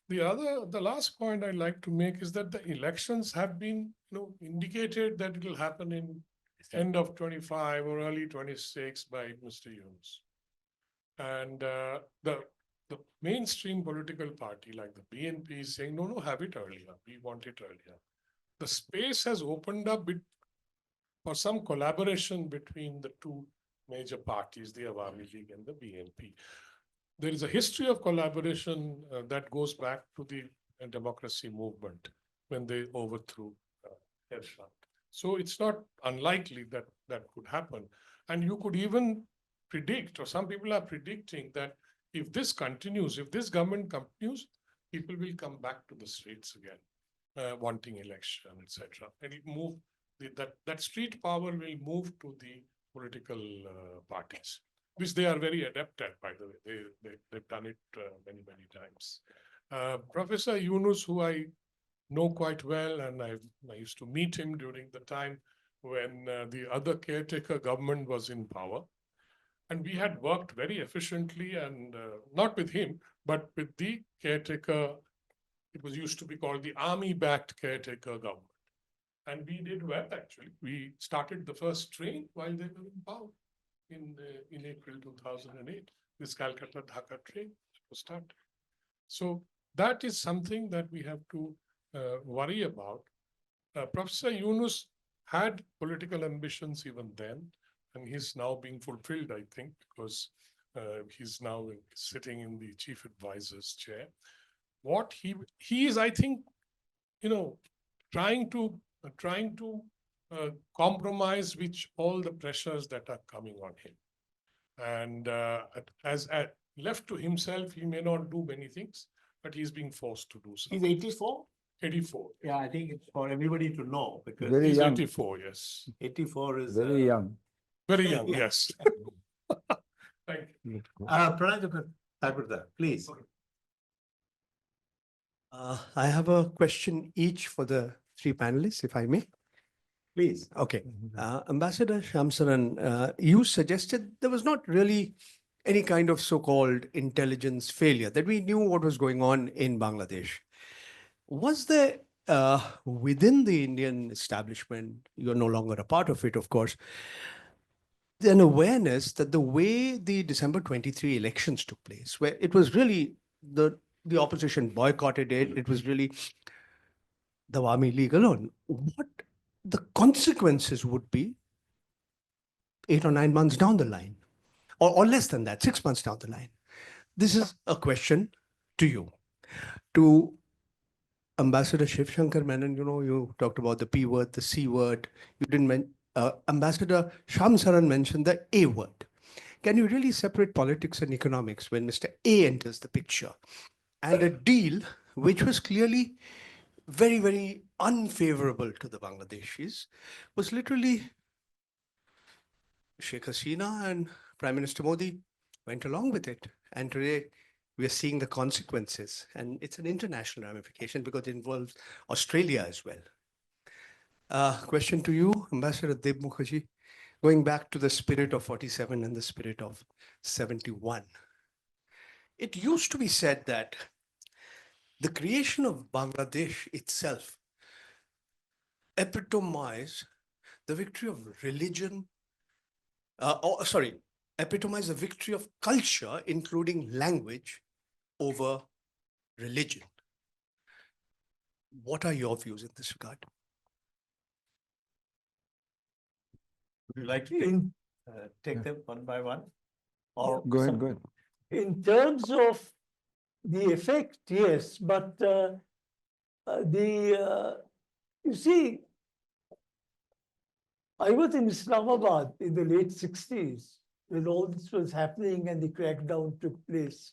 The last point I'd like to make is that the elections have been, indicated that it will happen in end of 25 or early 26 by Mr. Yunus. And the mainstream political party like the BNP is saying, no, have it earlier. We want it earlier. The space has opened up for some collaboration between the two major parties, the Awami League and the BNP. There is a history of collaboration that goes back to the democracy movement when they overthrew Ershad. So it's not unlikely that that could happen. And you could even predict, or some people are predicting that if this continues, if this government continues, people will come back to the streets again, wanting election, etc. And it move that street power will move to the political parties, which they are very adept at, by the way. They've done it many, many times. Professor Yunus, who I know quite well, and I used to meet him during the time when the other caretaker government was in power. And we had worked very efficiently, and not with him, but with the caretaker. It was used to be called the army-backed caretaker government. And we did well, actually. We started the first train while they were in power in April 2008. This Calcutta-Dhaka train was started. So that is something that we have to worry about. Professor Yunus had political ambitions even then, and he's now being fulfilled, I think, because he's now sitting in the chief advisor's chair. What he is, I think, trying to compromise with all the pressures that are coming on him. And as left to himself, he may not do many things, but he's being forced to do something. He's 84? 84. Yeah, I think it's for everybody to know because Very He's young. 84, yes. 84 is Very young. Very young, yes. Thank you. Pranay Thakurda, please. I have a question each for the three panelists, if I may. Please. Okay. Ambassador Saran, you suggested there was not really any kind of so-called intelligence failure, that we knew what was going on in Bangladesh. Was there, within the Indian establishment, you're no longer a part of it, of course, an awareness that the way the December 23 elections took place, where it was really the opposition boycotted it, it was really the Awami League alone, what the consequences would be 8 or 9 months down the line, or less than that, 6 months down the line? This is a question to you. To Ambassador Shivshankar Menon, you talked about the P word, the C word. You didn't Ambassador Saran mentioned the A word. Can you really separate politics and economics when Mr. A enters the picture? And a deal which was clearly very, very unfavorable to the Bangladeshis was literally Sheikh Hasina and Prime Minister Modi went along with it. And today we are seeing the consequences. And it's an international ramification because it involves Australia as well. Question to you, Ambassador Deb Mukherjee, going back to the spirit of 47 and the spirit of 71. It used to be said that the creation of Bangladesh itself epitomized the victory of religion, epitomize the victory of culture, including language, over religion. What are your views in this regard? Would you like to In, take them one by one? Or Go ahead, some- go ahead. in terms of the effect, yes, but you see, I was in Islamabad in the late 60s when all this was happening and the crackdown took place.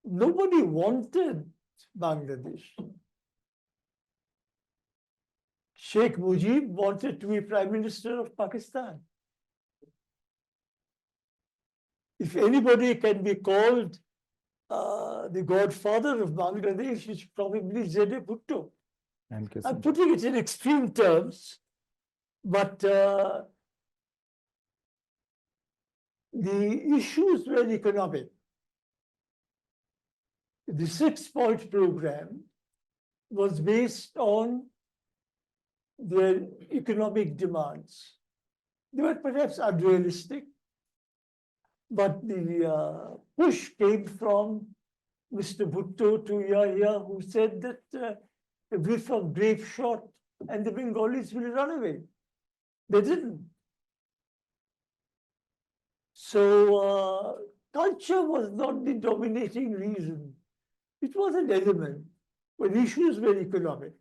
Nobody wanted Bangladesh. Sheikh Mujib wanted to be Prime Minister of Pakistan. If anybody can be called the godfather of Bangladesh, it's probably Zede Bhutto. And I'm Kissinger. putting it in extreme terms, but the issues were economic. The 6-point program was based on their economic demands. They were perhaps unrealistic, but the push came from Mr. Bhutto to Yahya, who said that a whiff of grape shot and the Bengalis will run away. They didn't. So culture was not the dominating reason. It was an element, but issues were economic.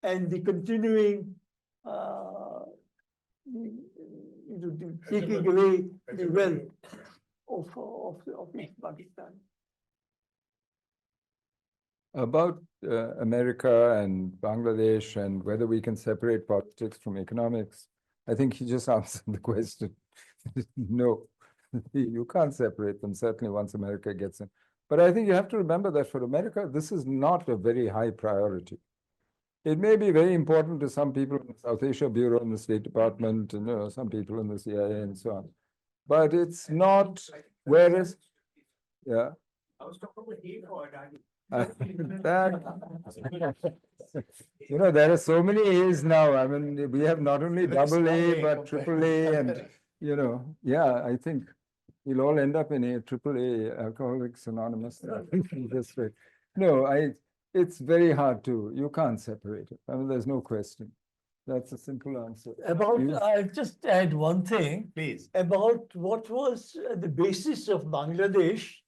And the continuing taking away the wealth of East Pakistan. About America and Bangladesh and whether we can separate politics from economics, I think he just answered the question. No, you can't separate them, certainly once America gets in. But I think you have to remember that for America, this is not a very high priority. It may be very important to some people in the South Asia Bureau and the State Department, and some people in the CIA and so on. But it's not, whereas, yeah. I was talking about hate for There are so many A's now. I mean, we have not only double A, but triple A, and, yeah, I think we'll all end up in triple A, Alcoholics Anonymous. This way. No, it's very hard to, you can't separate it. I mean, there's no question. That's a simple answer. I'll just add one thing. Please. About what was the basis of Bangladesh.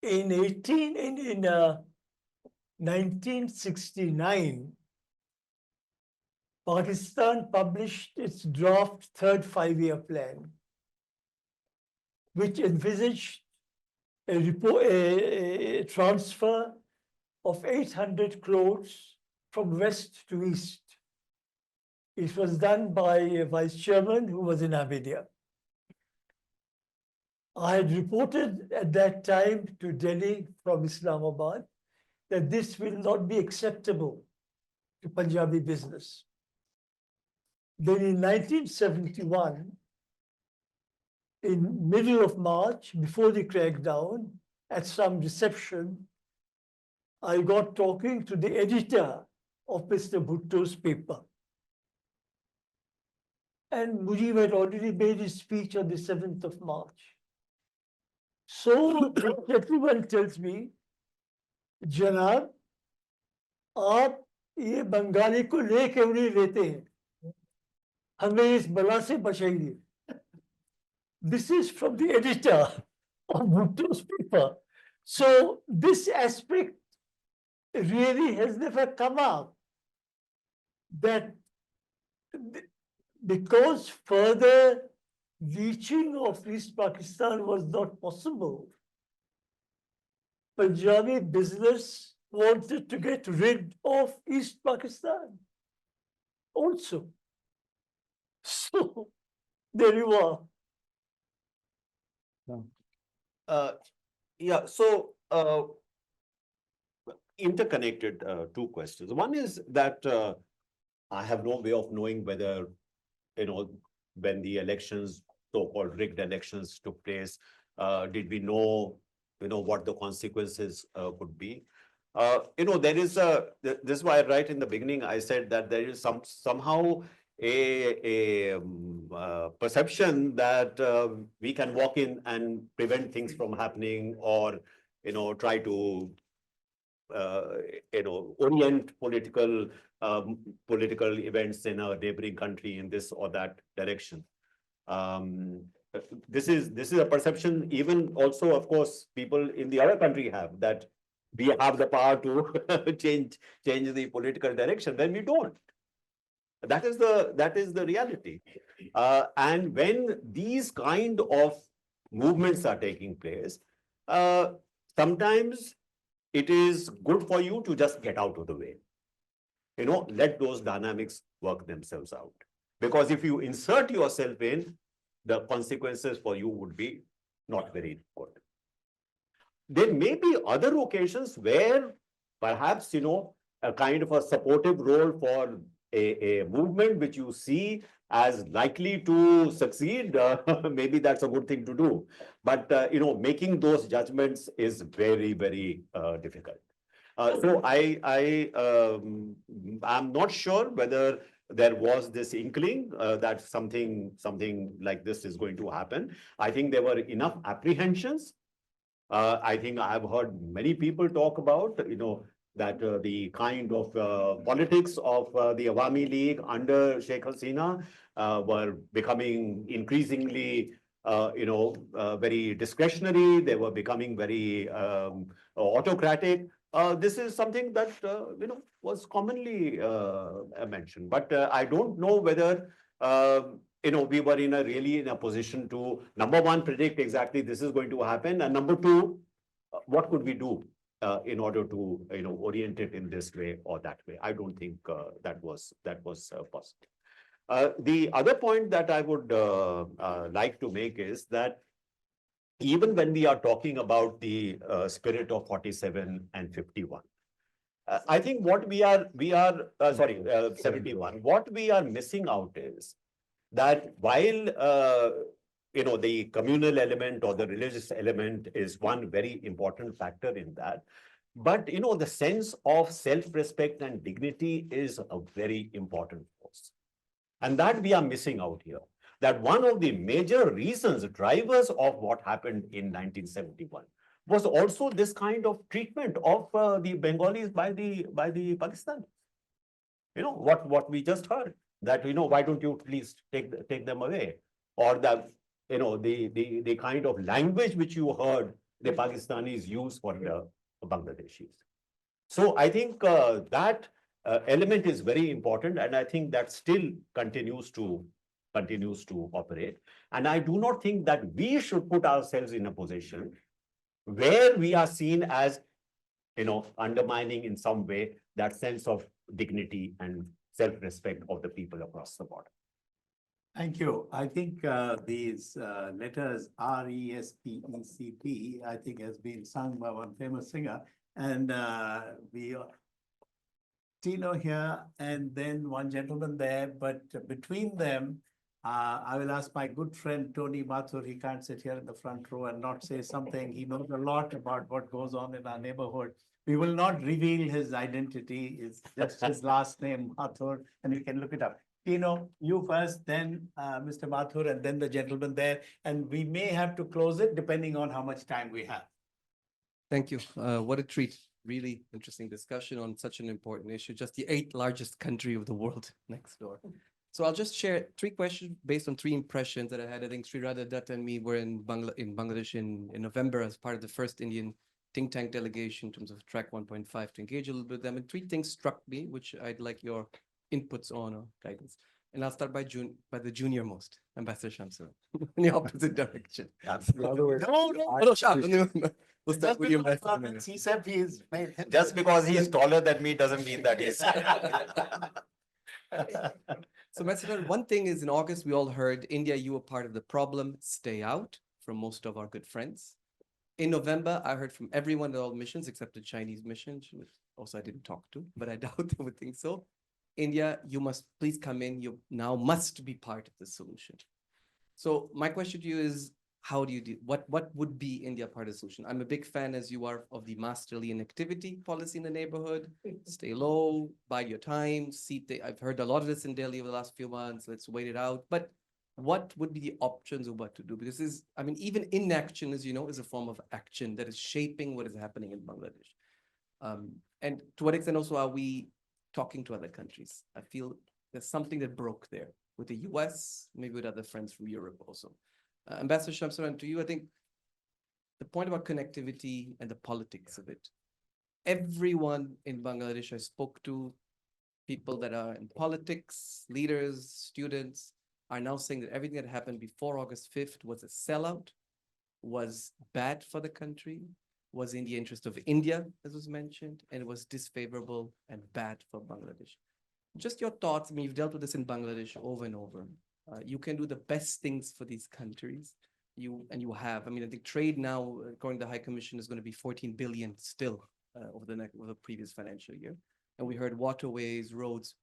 In 1969, Pakistan published its draft third five-year plan, which envisaged a transfer of 800 crores from west to east. It was done by a vice chairman who was in Abidia. I had reported at that time to Delhi from Islamabad that this will not be acceptable to Punjabi business. Then in 1971, in middle of March, before the crackdown, at some reception, I got talking to the editor of Mr. Bhutto's paper. And Mujib had already made his speech on the 7th of March. So the gentleman tells me, Janab, आप ये बंगाली को ले क्यों नहीं लेते हैं? हमें इस बला से बचाइए. This is from the editor of Bhutto's paper. So this aspect really has never come up. That because further reaching of East Pakistan was not possible, Punjabi business wanted to get rid of East Pakistan also. So there you are. Yeah, so interconnected two questions. One is that I have no way of knowing whether, when the elections, so-called rigged elections took place, did we know what the consequences could be. There is this is why right in the beginning I said that there is somehow a perception that we can walk in and prevent things from happening, or try to orient political events in a neighboring country in this or that direction. This is a perception even also, of course, people in the other country have, that we have the power to change the political direction, when we don't. That is the reality. And when these kind of movements are taking place, sometimes it is good for you to just get out of the way. Let those dynamics work themselves out. Because if you insert yourself in, the consequences for you would be not very good. There may be other occasions where perhaps, a kind of a supportive role for a movement which you see as likely to succeed, maybe that's a good thing to do. But, making those judgments is very, very difficult. So I'm not sure whether there was this inkling that something like this is going to happen. I think there were enough apprehensions. I think I've heard many people talk about, that the kind of politics of the Awami League under Sheikh Hasina were becoming increasingly, very discretionary. They were becoming very autocratic. This is something that, was commonly mentioned. But I don't know whether, we were really in a position to, number one, predict exactly this is going to happen. And number two, what could we do in order to, orient it in this way or that way? I don't think that was possible. The other point that I would like to make is that even when we are talking about the spirit of 47 and 51, I think what we are 71, what we are missing out is that while, the communal element or the religious element is one very important factor in that, but, the sense of self-respect and dignity is a very important force. And that we are missing out here. That one of the major reasons, drivers of what happened in 1971 was also this kind of treatment of the Bengalis by the Pakistanis. What we just heard, that, why don't you please take them away? Or the, the kind of language which you heard the Pakistanis use for the Bangladeshis. So I think that element is very important, and I think that still continues to operate. And I do not think that we should put ourselves in a position where we are seen as, undermining in some way that sense of dignity and self-respect of the people across the border. Thank you. I think these letters RESPECT, I think, has been sung by one famous singer, and we Tino here and then one gentleman there, but between them, I will ask my good friend Tony Mathur. He can't sit here in the front row and not say something. He knows a lot about what goes on in our neighborhood. We will not reveal his identity. It's just his last name, Mathur, and you can look it up. Tino, you first, then Mr. Mathur, and then the gentleman there. And we may have to close it depending on how much time we have. Thank you. What a treat. Really interesting discussion on such an important issue. Just the 8th largest country of the world next door. So I'll just share 3 questions based on 3 impressions that I had. I think Sri Radha Dutt and me were in Bangladesh in November as part of the first Indian think tank delegation in terms of track 1.5 to engage a little bit with them. And 3 things struck me, which I'd like your inputs on or guidance. And I'll start by the junior most, Ambassador Shamsur, in the opposite direction. We'll start with you, CSEP, just because he is taller than me doesn't mean that he's. So, Ambassador, one thing is in August, we all heard, India, you were part of the problem, stay out, from most of our good friends. In November, I heard from everyone at all missions, except the Chinese mission, which also I didn't talk to, but I doubt they would think so. India, you must please come in. You now must be part of the solution. So my question to you is, how do you do, what would be India part of the solution? I'm a big fan, as you are, of the masterly inactivity policy in the neighborhood. Stay low, bide your time, I've heard a lot of this in Delhi over the last few months, let's wait it out. But what would be the options of what to do? Because I mean, even inaction, as you know, is a form of action that is shaping what is happening in Bangladesh. And to what extent also are we talking to other countries? I feel there's something that broke there with the US, maybe with other friends from Europe also. Ambassador Shamsaran, to you, I think the point about connectivity and the politics of it. Everyone in Bangladesh I spoke to, people that are in politics, leaders, students, are now saying that everything that happened before August 5th was a sellout, was bad for the country, was in the interest of India, as was mentioned, and it was disfavorable and bad for Bangladesh. Just your thoughts. I mean, you've dealt with this in Bangladesh over and over. You can do the best things for these countries. You have. I mean, I think trade now, according to the High Commission, is going to be 14 billion still over the previous financial year. And we heard waterways, roads,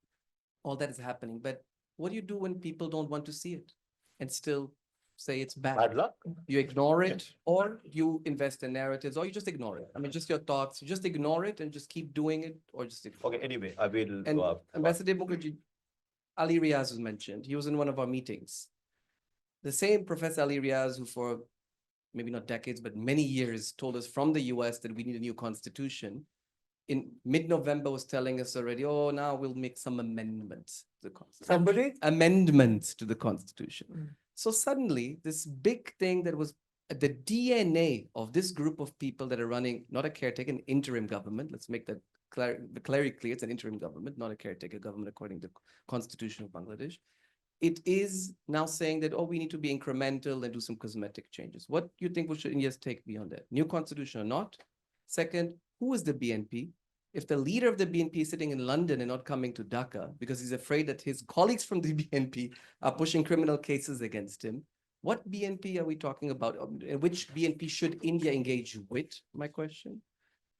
all that is happening. But what do you do when people don't want to see it and still say it's bad? Bad luck. You ignore it, or you invest in narratives, or you just ignore it. I mean, just your thoughts. You just ignore it and just keep doing it, or just ignore Okay, it. anyway, I will. And Ambassador Mukherjee, Ali Riaz was mentioned. He was in one of our meetings. The same Professor Ali Riaz, who for maybe not decades, but many years told us from the US that we need a new constitution, in mid-November was telling us already, oh, now we'll make some amendments to the constitution. Somebody? Amendments to the constitution. So suddenly, this big thing that was the DNA of this group of people that are running, not a caretaker, an interim government. Let's make that clearly clear. It's an interim government, not a caretaker government according to the Constitution of Bangladesh. It is now saying that, oh, we need to be incremental and do some cosmetic changes. What do you think should India's take beyond that? New constitution or not? Second, who is the BNP? If the leader of the BNP is sitting in London and not coming to Dhaka because he's afraid that his colleagues from the BNP are pushing criminal cases against him, what BNP are we talking about? And which BNP should India engage with? My question.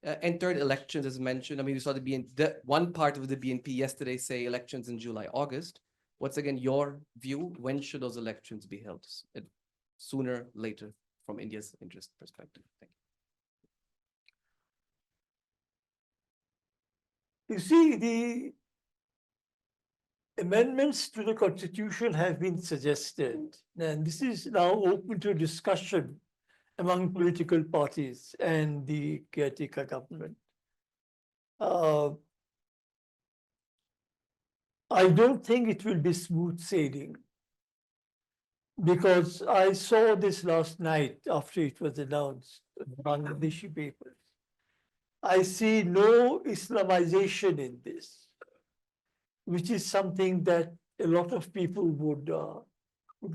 And third, elections, as mentioned. I mean, we saw the BNP, one part of the BNP yesterday say elections in July, August. What's again your view? When should those elections be held? Sooner, later, from India's interest perspective? Thank you. You see, the amendments to the Constitution have been suggested, and this is now open to discussion among political parties and the caretaker government. I don't think it will be smooth sailing, because I saw this last night after it was announced in Bangladeshi papers. I see no Islamization in this, which is something that a lot of people would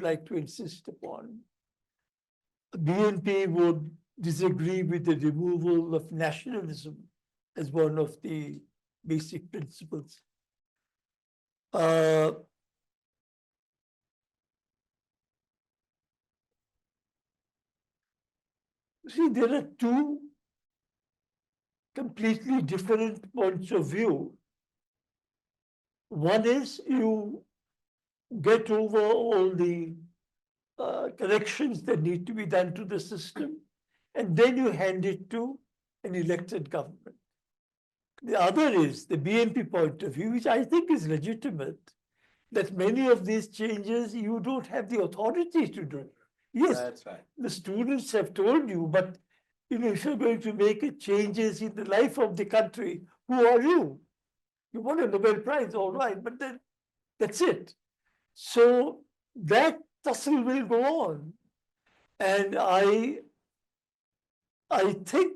like to insist upon. BNP would disagree with the removal of nationalism as one of the basic principles. See, there are two completely different points of view. One is you get over all the corrections that need to be done to the system, and then you hand it to an elected government. The other is the BNP point of view, which I think is legitimate, that many of these changes you don't have the authority to do. Yes, that's right. The students have told you, but if you're going to make changes in the life of the country, who are you? You want a Nobel Prize, all right, but then that's it. So that tussle will go on. And I think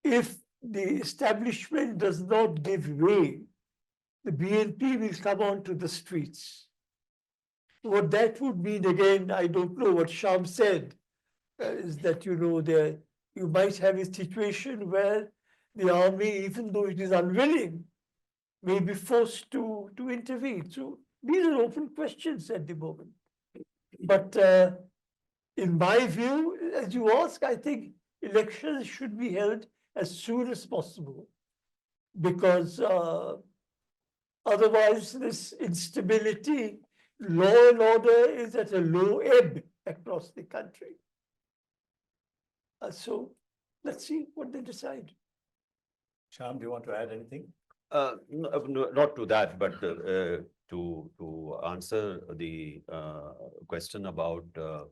if the establishment does not give way, the BNP will come onto the streets. What that would mean, again, I don't know what Shyam said, is that, you might have a situation where the army, even though it is unwilling, may be forced to intervene. So these are open questions at the moment. But in my view, as you ask, I think elections should be held as soon as possible, because otherwise this instability, law and order is at a low ebb across the country. So let's see what they decide. Shyam, do you want to add anything? Not to that, but to answer the question about the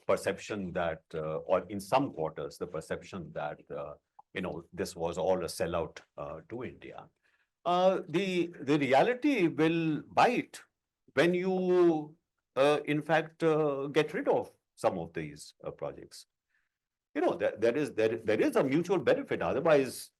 perception that or in some quarters the perception that this was all a sellout to India. The reality will bite when you in fact get rid of some of these projects. There is a mutual benefit. Otherwise,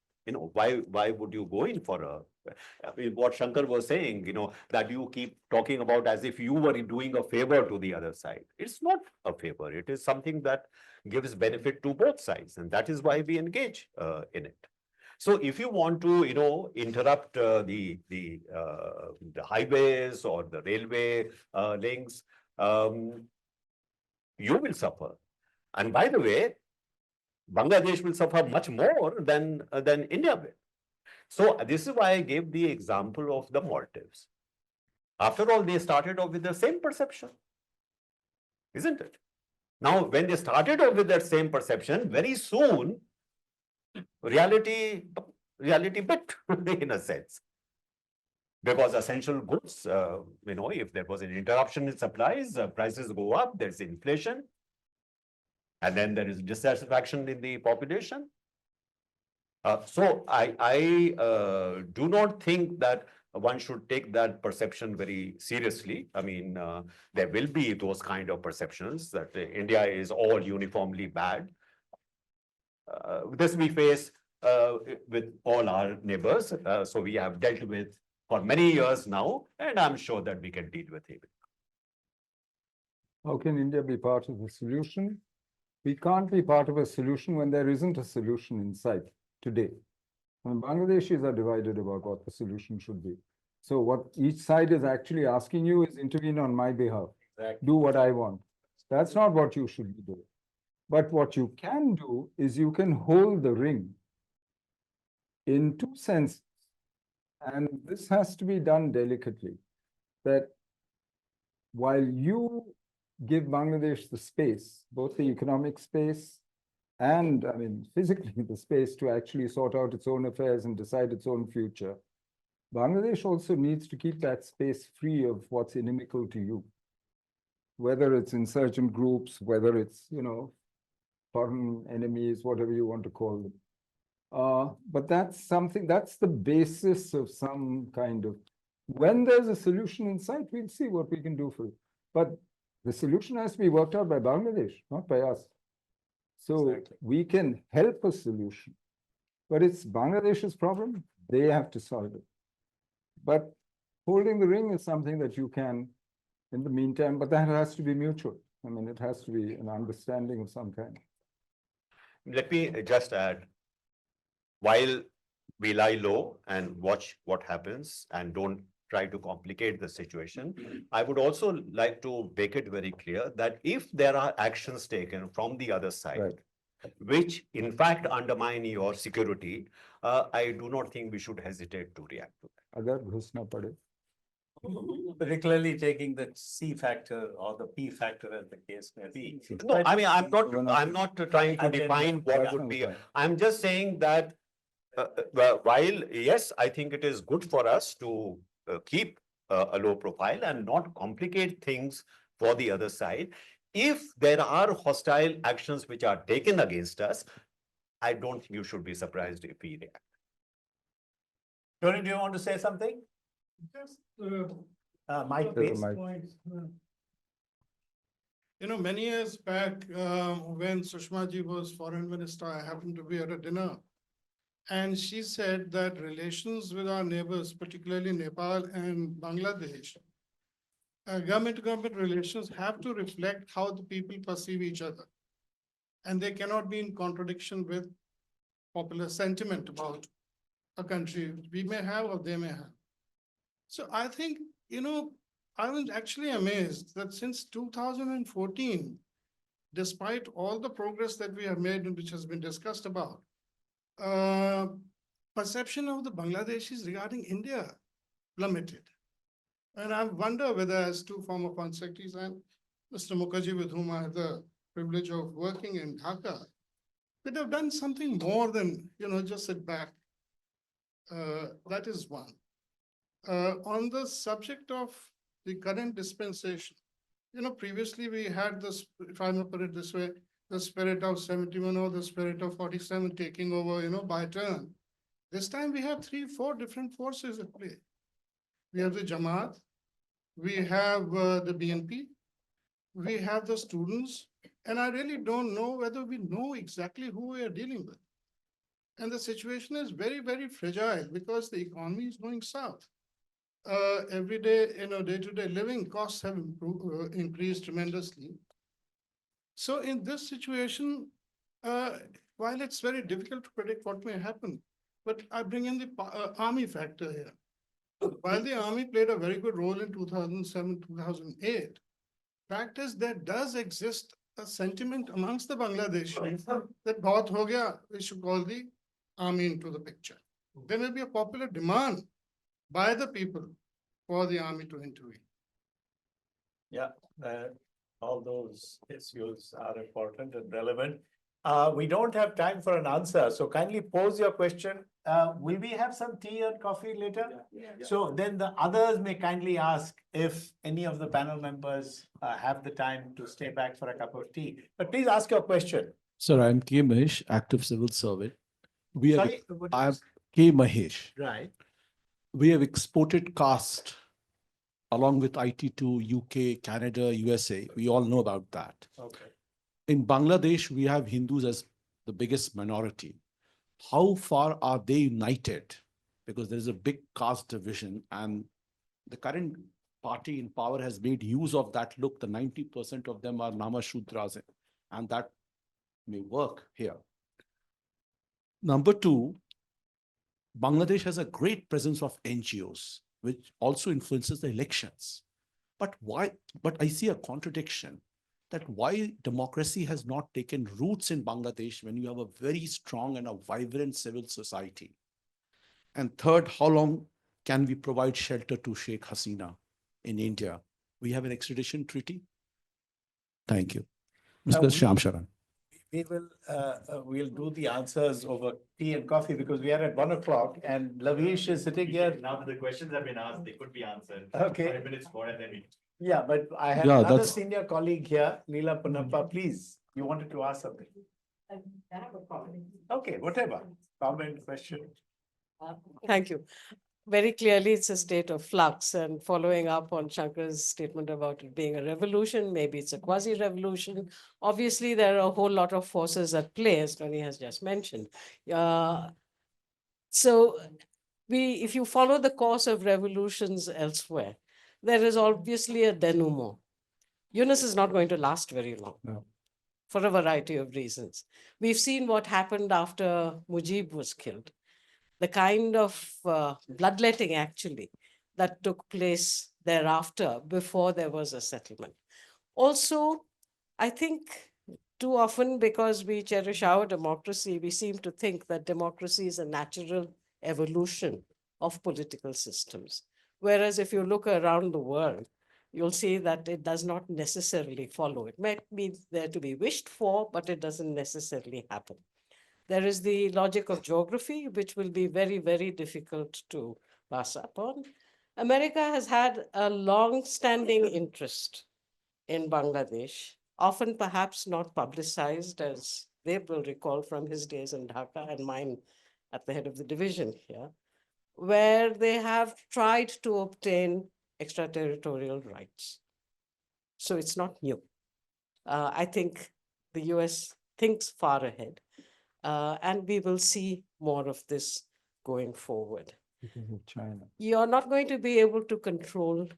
why would you go in for I mean, what Shankar was saying, that you keep talking about as if you were doing a favor to the other side. It's not a favor. It is something that gives benefit to both sides, and that is why we engage in it. So if you want to, interrupt the highways or the railway links, you will suffer. And by the way, Bangladesh will suffer much more than India will. So this is why I gave the example of the Maldives. After all, they started off with the same perception, isn't it? Now, when they started off with that same perception, very soon, reality bit in a sense. Because essential goods, if there was an interruption in supplies, prices go up, there's inflation. And then there is dissatisfaction in the population. So I do not think that one should take that perception very seriously. I mean, there will be those kind of perceptions that India is all uniformly bad. This we face with all our neighbors. So we have dealt with for many years now, and I'm sure that we can deal with it. How can India be part of the solution? We can't be part of a solution when there isn't a solution in sight today. And Bangladeshis are divided about what the solution should be. So what each side is actually asking you is intervene on my behalf. Exactly. Do what I want. That's not what you should be doing. But what you can do is you can hold the ring in two senses. And this has to be done delicately. That while you give Bangladesh the space, both the economic space and, I mean, physically the space to actually sort out its own affairs and decide its own future, Bangladesh also needs to keep that space free of what's inimical to you. Whether it's insurgent groups, whether it's, foreign enemies, whatever you want to call them. But that's something, that's the basis of some kind of, when there's a solution in sight, we'll see what we can do for it. But the solution has to be worked out by Bangladesh, not by us. So Exactly. we can help a solution, but it's Bangladesh's problem. They have to solve it. But holding the ring is something that you can in the meantime, but that has to be mutual. I mean, it has to be an understanding of some kind. Let me just add, while we lie low and watch what happens and don't try to complicate the situation, I would also like to make it very clear that if there are actions taken from the other side, Right. which in fact undermine your security, I do not think we should hesitate to react to that. Agar ghusna pade. Particularly taking the C factor or the P factor as the case may be. No, I mean, I'm not trying to I didn't- define what That's would not be. the point. I'm just saying that while, yes, I think it is good for us to keep a low profile and not complicate things for the other side. If there are hostile actions which are taken against us, I don't think you should be surprised if we react. Tony, do you want to say something? Just, Mike, There's a please. mic. points. Many years back, when Sushma ji was foreign minister, I happened to be at a dinner. And she said that relations with our neighbors, particularly Nepal and Bangladesh, government-to-government relations have to reflect how the people perceive each other. And they cannot be in contradiction with popular sentiment about a country we may have or they may have. So I think, I was actually amazed that since 2014, despite all the progress that we have made and which has been discussed about, perception of the Bangladeshis regarding India plummeted. And I wonder whether as two former foreign secretaries and Mr. Mukherjee, with whom I had the privilege of working in Dhaka, could have done something more than, just sit back. That is one. On the subject of the current dispensation, previously we had this, if I may put it this way, the spirit of 71 or the spirit of 47 taking over, by turn. This time we have 3-4 different forces at play. We have the Jamaat, we have the BNP, we have the students, and I really don't know whether we know exactly who we are dealing with. And the situation is very, very fragile because the economy is going south. Every day, day-to-day living costs have increased tremendously. So in this situation, while it's very difficult to predict what may happen, but I bring in the army factor here. While the army played a very good role in 2007, 2008, fact is there does exist a sentiment amongst the Bangladeshis that bahut ho gaya, we should call the army into the picture. There may be a popular demand by the people for the army to intervene. Yeah, all those issues are important and relevant. We don't have time for an answer, so kindly pose your question. Will we have some tea and coffee later? So then the others may kindly ask if any of the panel members have the time to stay back for a cup of tea. But please ask your question. Sir, I'm K. Mahesh, active civil servant. We have, Sorry, what I'm is- K. Mahesh. Right. We have exported caste along with IT to UK, Canada, USA. We all know about that. Okay. In Bangladesh, we have Hindus as the biggest minority. How far are they united? Because there is a big caste division, and the current party in power has made use of that. Look, the 90% of them are Namashudras, and that may work here. Number two, Bangladesh has a great presence of NGOs, which also influences the elections. But why? But I see a contradiction that why democracy has not taken roots in Bangladesh when you have a very strong and a vibrant civil society. And third, how long can we provide shelter to Sheikh Hasina in India? We have an extradition treaty. Thank you. Mr. Shyam Sharan. We will, we'll do the answers over tea and coffee because we are at 1 o'clock and Lavish is sitting here. Now that the questions have been asked, they could be answered. Okay. 5 minutes more and then we. Yeah, but I have Yeah, another that's- senior colleague here, Leela Punappa, please, you wanted to ask something? Okay, whatever, comment, question. Thank you. Very clearly, it's a state of flux, and following up on Shankar's statement about it being a revolution, maybe it's a quasi-revolution. Obviously, there are a whole lot of forces at play, as Tony has just mentioned. So if you follow the course of revolutions elsewhere, there is obviously a denouement. Yunus is not going to last very long. No. For a variety of reasons. We've seen what happened after Mujib was killed. The kind of bloodletting actually that took place thereafter before there was a settlement. Also, I think too often because we cherish our democracy, we seem to think that democracy is a natural evolution of political systems. Whereas if you look around the world, you'll see that it does not necessarily follow. It might be there to be wished for, but it doesn't necessarily happen. There is the logic of geography, which will be very, very difficult to pass up on. America has had a long-standing interest in Bangladesh, often perhaps not publicized, as they will recall from his days in Dhaka and mine at the head of the division here, where they have tried to obtain extraterritorial rights. So it's not new. I think the US thinks far ahead. And we will see more of this going forward. Because of China. You're not going to be able to control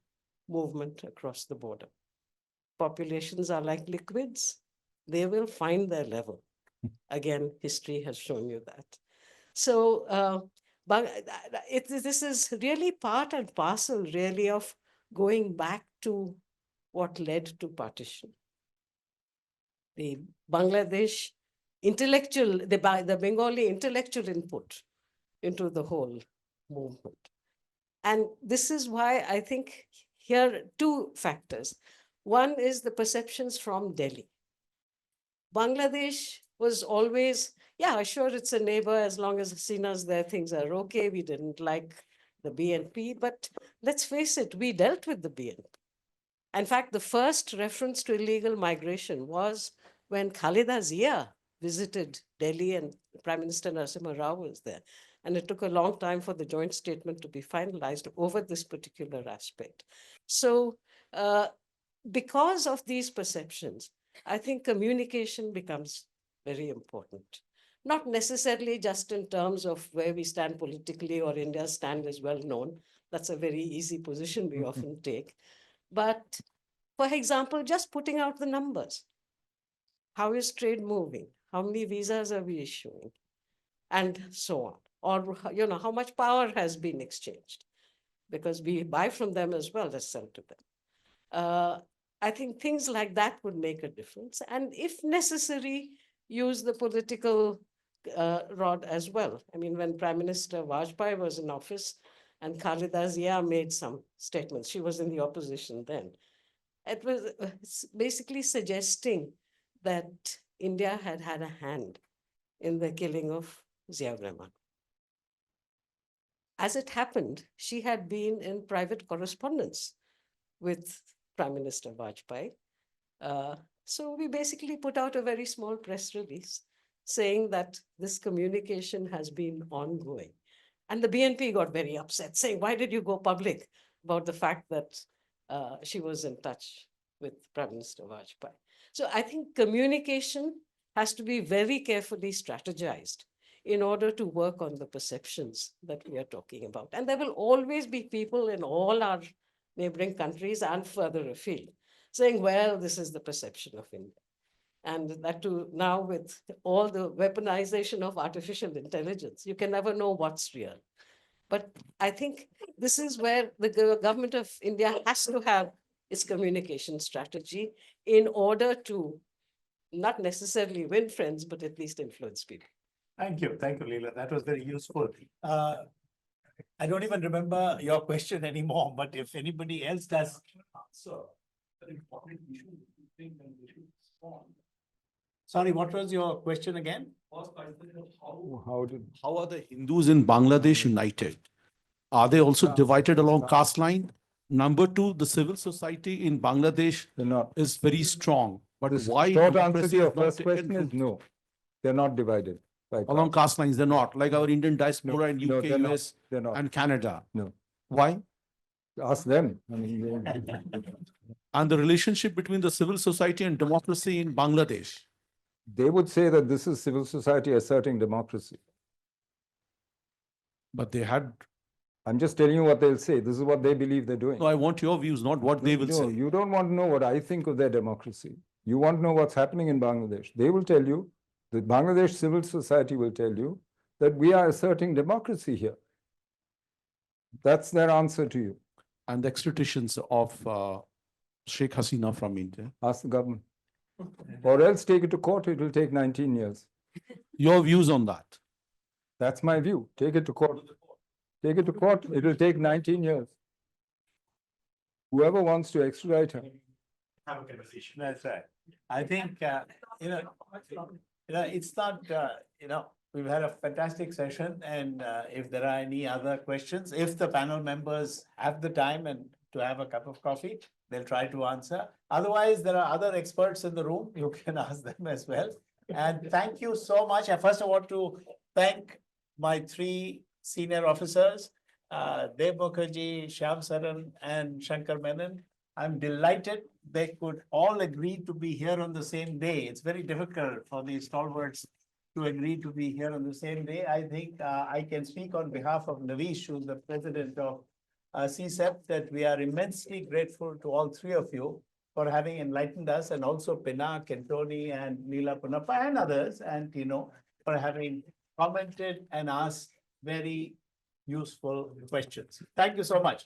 movement across the border. Populations are like liquids. They will find their level. Again, history has shown you that. So this is really part and parcel really of going back to what led to partition. The Bangladesh intellectual, the Bengali intellectual input into the whole movement. And this is why I think here two factors. One is the perceptions from Delhi. Bangladesh was always, yeah, sure, it's a neighbor. As long as Hasina's there, things are okay. We didn't like the BNP, but let's face it, we dealt with the BNP. In fact, the first reference to illegal migration was when Khalida Zia visited Delhi and Prime Minister Narasimha Rao was there. And it took a long time for the joint statement to be finalized over this particular aspect. So because of these perceptions, I think communication becomes very important. Not necessarily just in terms of where we stand politically or India's stand is well known. That's a very easy position we often take. But for example, just putting out the numbers. How is trade moving? How many visas are we issuing? And so on. Or, how much power has been exchanged? Because we buy from them as well as sell to them. I think things like that would make a difference. And if necessary, use the political rod as well. I mean, when Prime Minister Vajpayee was in office and Khalida Zia made some statements, she was in the opposition then. It was basically suggesting that India had had a hand in the killing of Zia Rahman. As it happened, she had been in private correspondence with Prime Minister Vajpayee. So we basically put out a very small press release saying that this communication has been ongoing. And the BNP got very upset, saying, why did you go public about the fact that she was in touch with Prime Minister Vajpayee? So I think communication has to be very carefully strategized in order to work on the perceptions that we are talking about. And there will always be people in all our neighboring countries and further afield saying, well, this is the perception of India. And that too, now with all the weaponization of artificial intelligence, you can never know what's real. But I think this is where the government of India has to have its communication strategy in order to not necessarily win friends, but at least influence people. Thank you, Leela. That was very useful. I don't even remember your question anymore, but if anybody else does answer an important issue, you think that we should respond. Sorry, what was your question again? How are the Hindus in Bangladesh united? Are they also divided along caste line? Number two, the civil society in Bangladesh is very strong. But why? Short answer to democracy your is not first question taken is no. They're not divided. along caste lines. They're not like our Indian diaspora in No, UK, they're not. US, They're not. and Canada. No. Why? Ask them. I mean, And the relationship between the civil society and democracy in Bangladesh. they would say that this is civil society asserting democracy. But they had. I'm just telling you what they'll say. This is what they believe they're doing. So I want your views, not what they will No, say. you don't want to know what I think of their democracy. You want to know what's happening in Bangladesh. They will tell you, the Bangladesh civil society will tell you that we are asserting democracy here. That's their answer to you. And the extraditions of Sheikh Hasina from India. Ask the government. Or else take it to court, it will take 19 years. Your views on that? That's my view. Take it to court. Take it to court, it will take 19 years. Whoever wants to extradite her. Have a conversation. That's right. I think, it's not, we've had a fantastic session, and if there are any other questions, if the panel members have the time and to have a cup of coffee, they'll try to answer. Otherwise, there are other experts in the room. You can ask them as well. And thank you so much. I first want to thank my three senior officers, Dev Mukharji, Shyam, Saran, and Shankar Menon. I'm delighted they could all agree to be here on the same day. It's very difficult for the stalwarts to agree to be here on the same day. I think I can speak on behalf of Navish, who's the president of CSEP, that we are immensely grateful to all three of you for having enlightened us, and also Pinak and Tony and Leela Punappa and others, and for having commented and asked very useful questions. Thank you so much.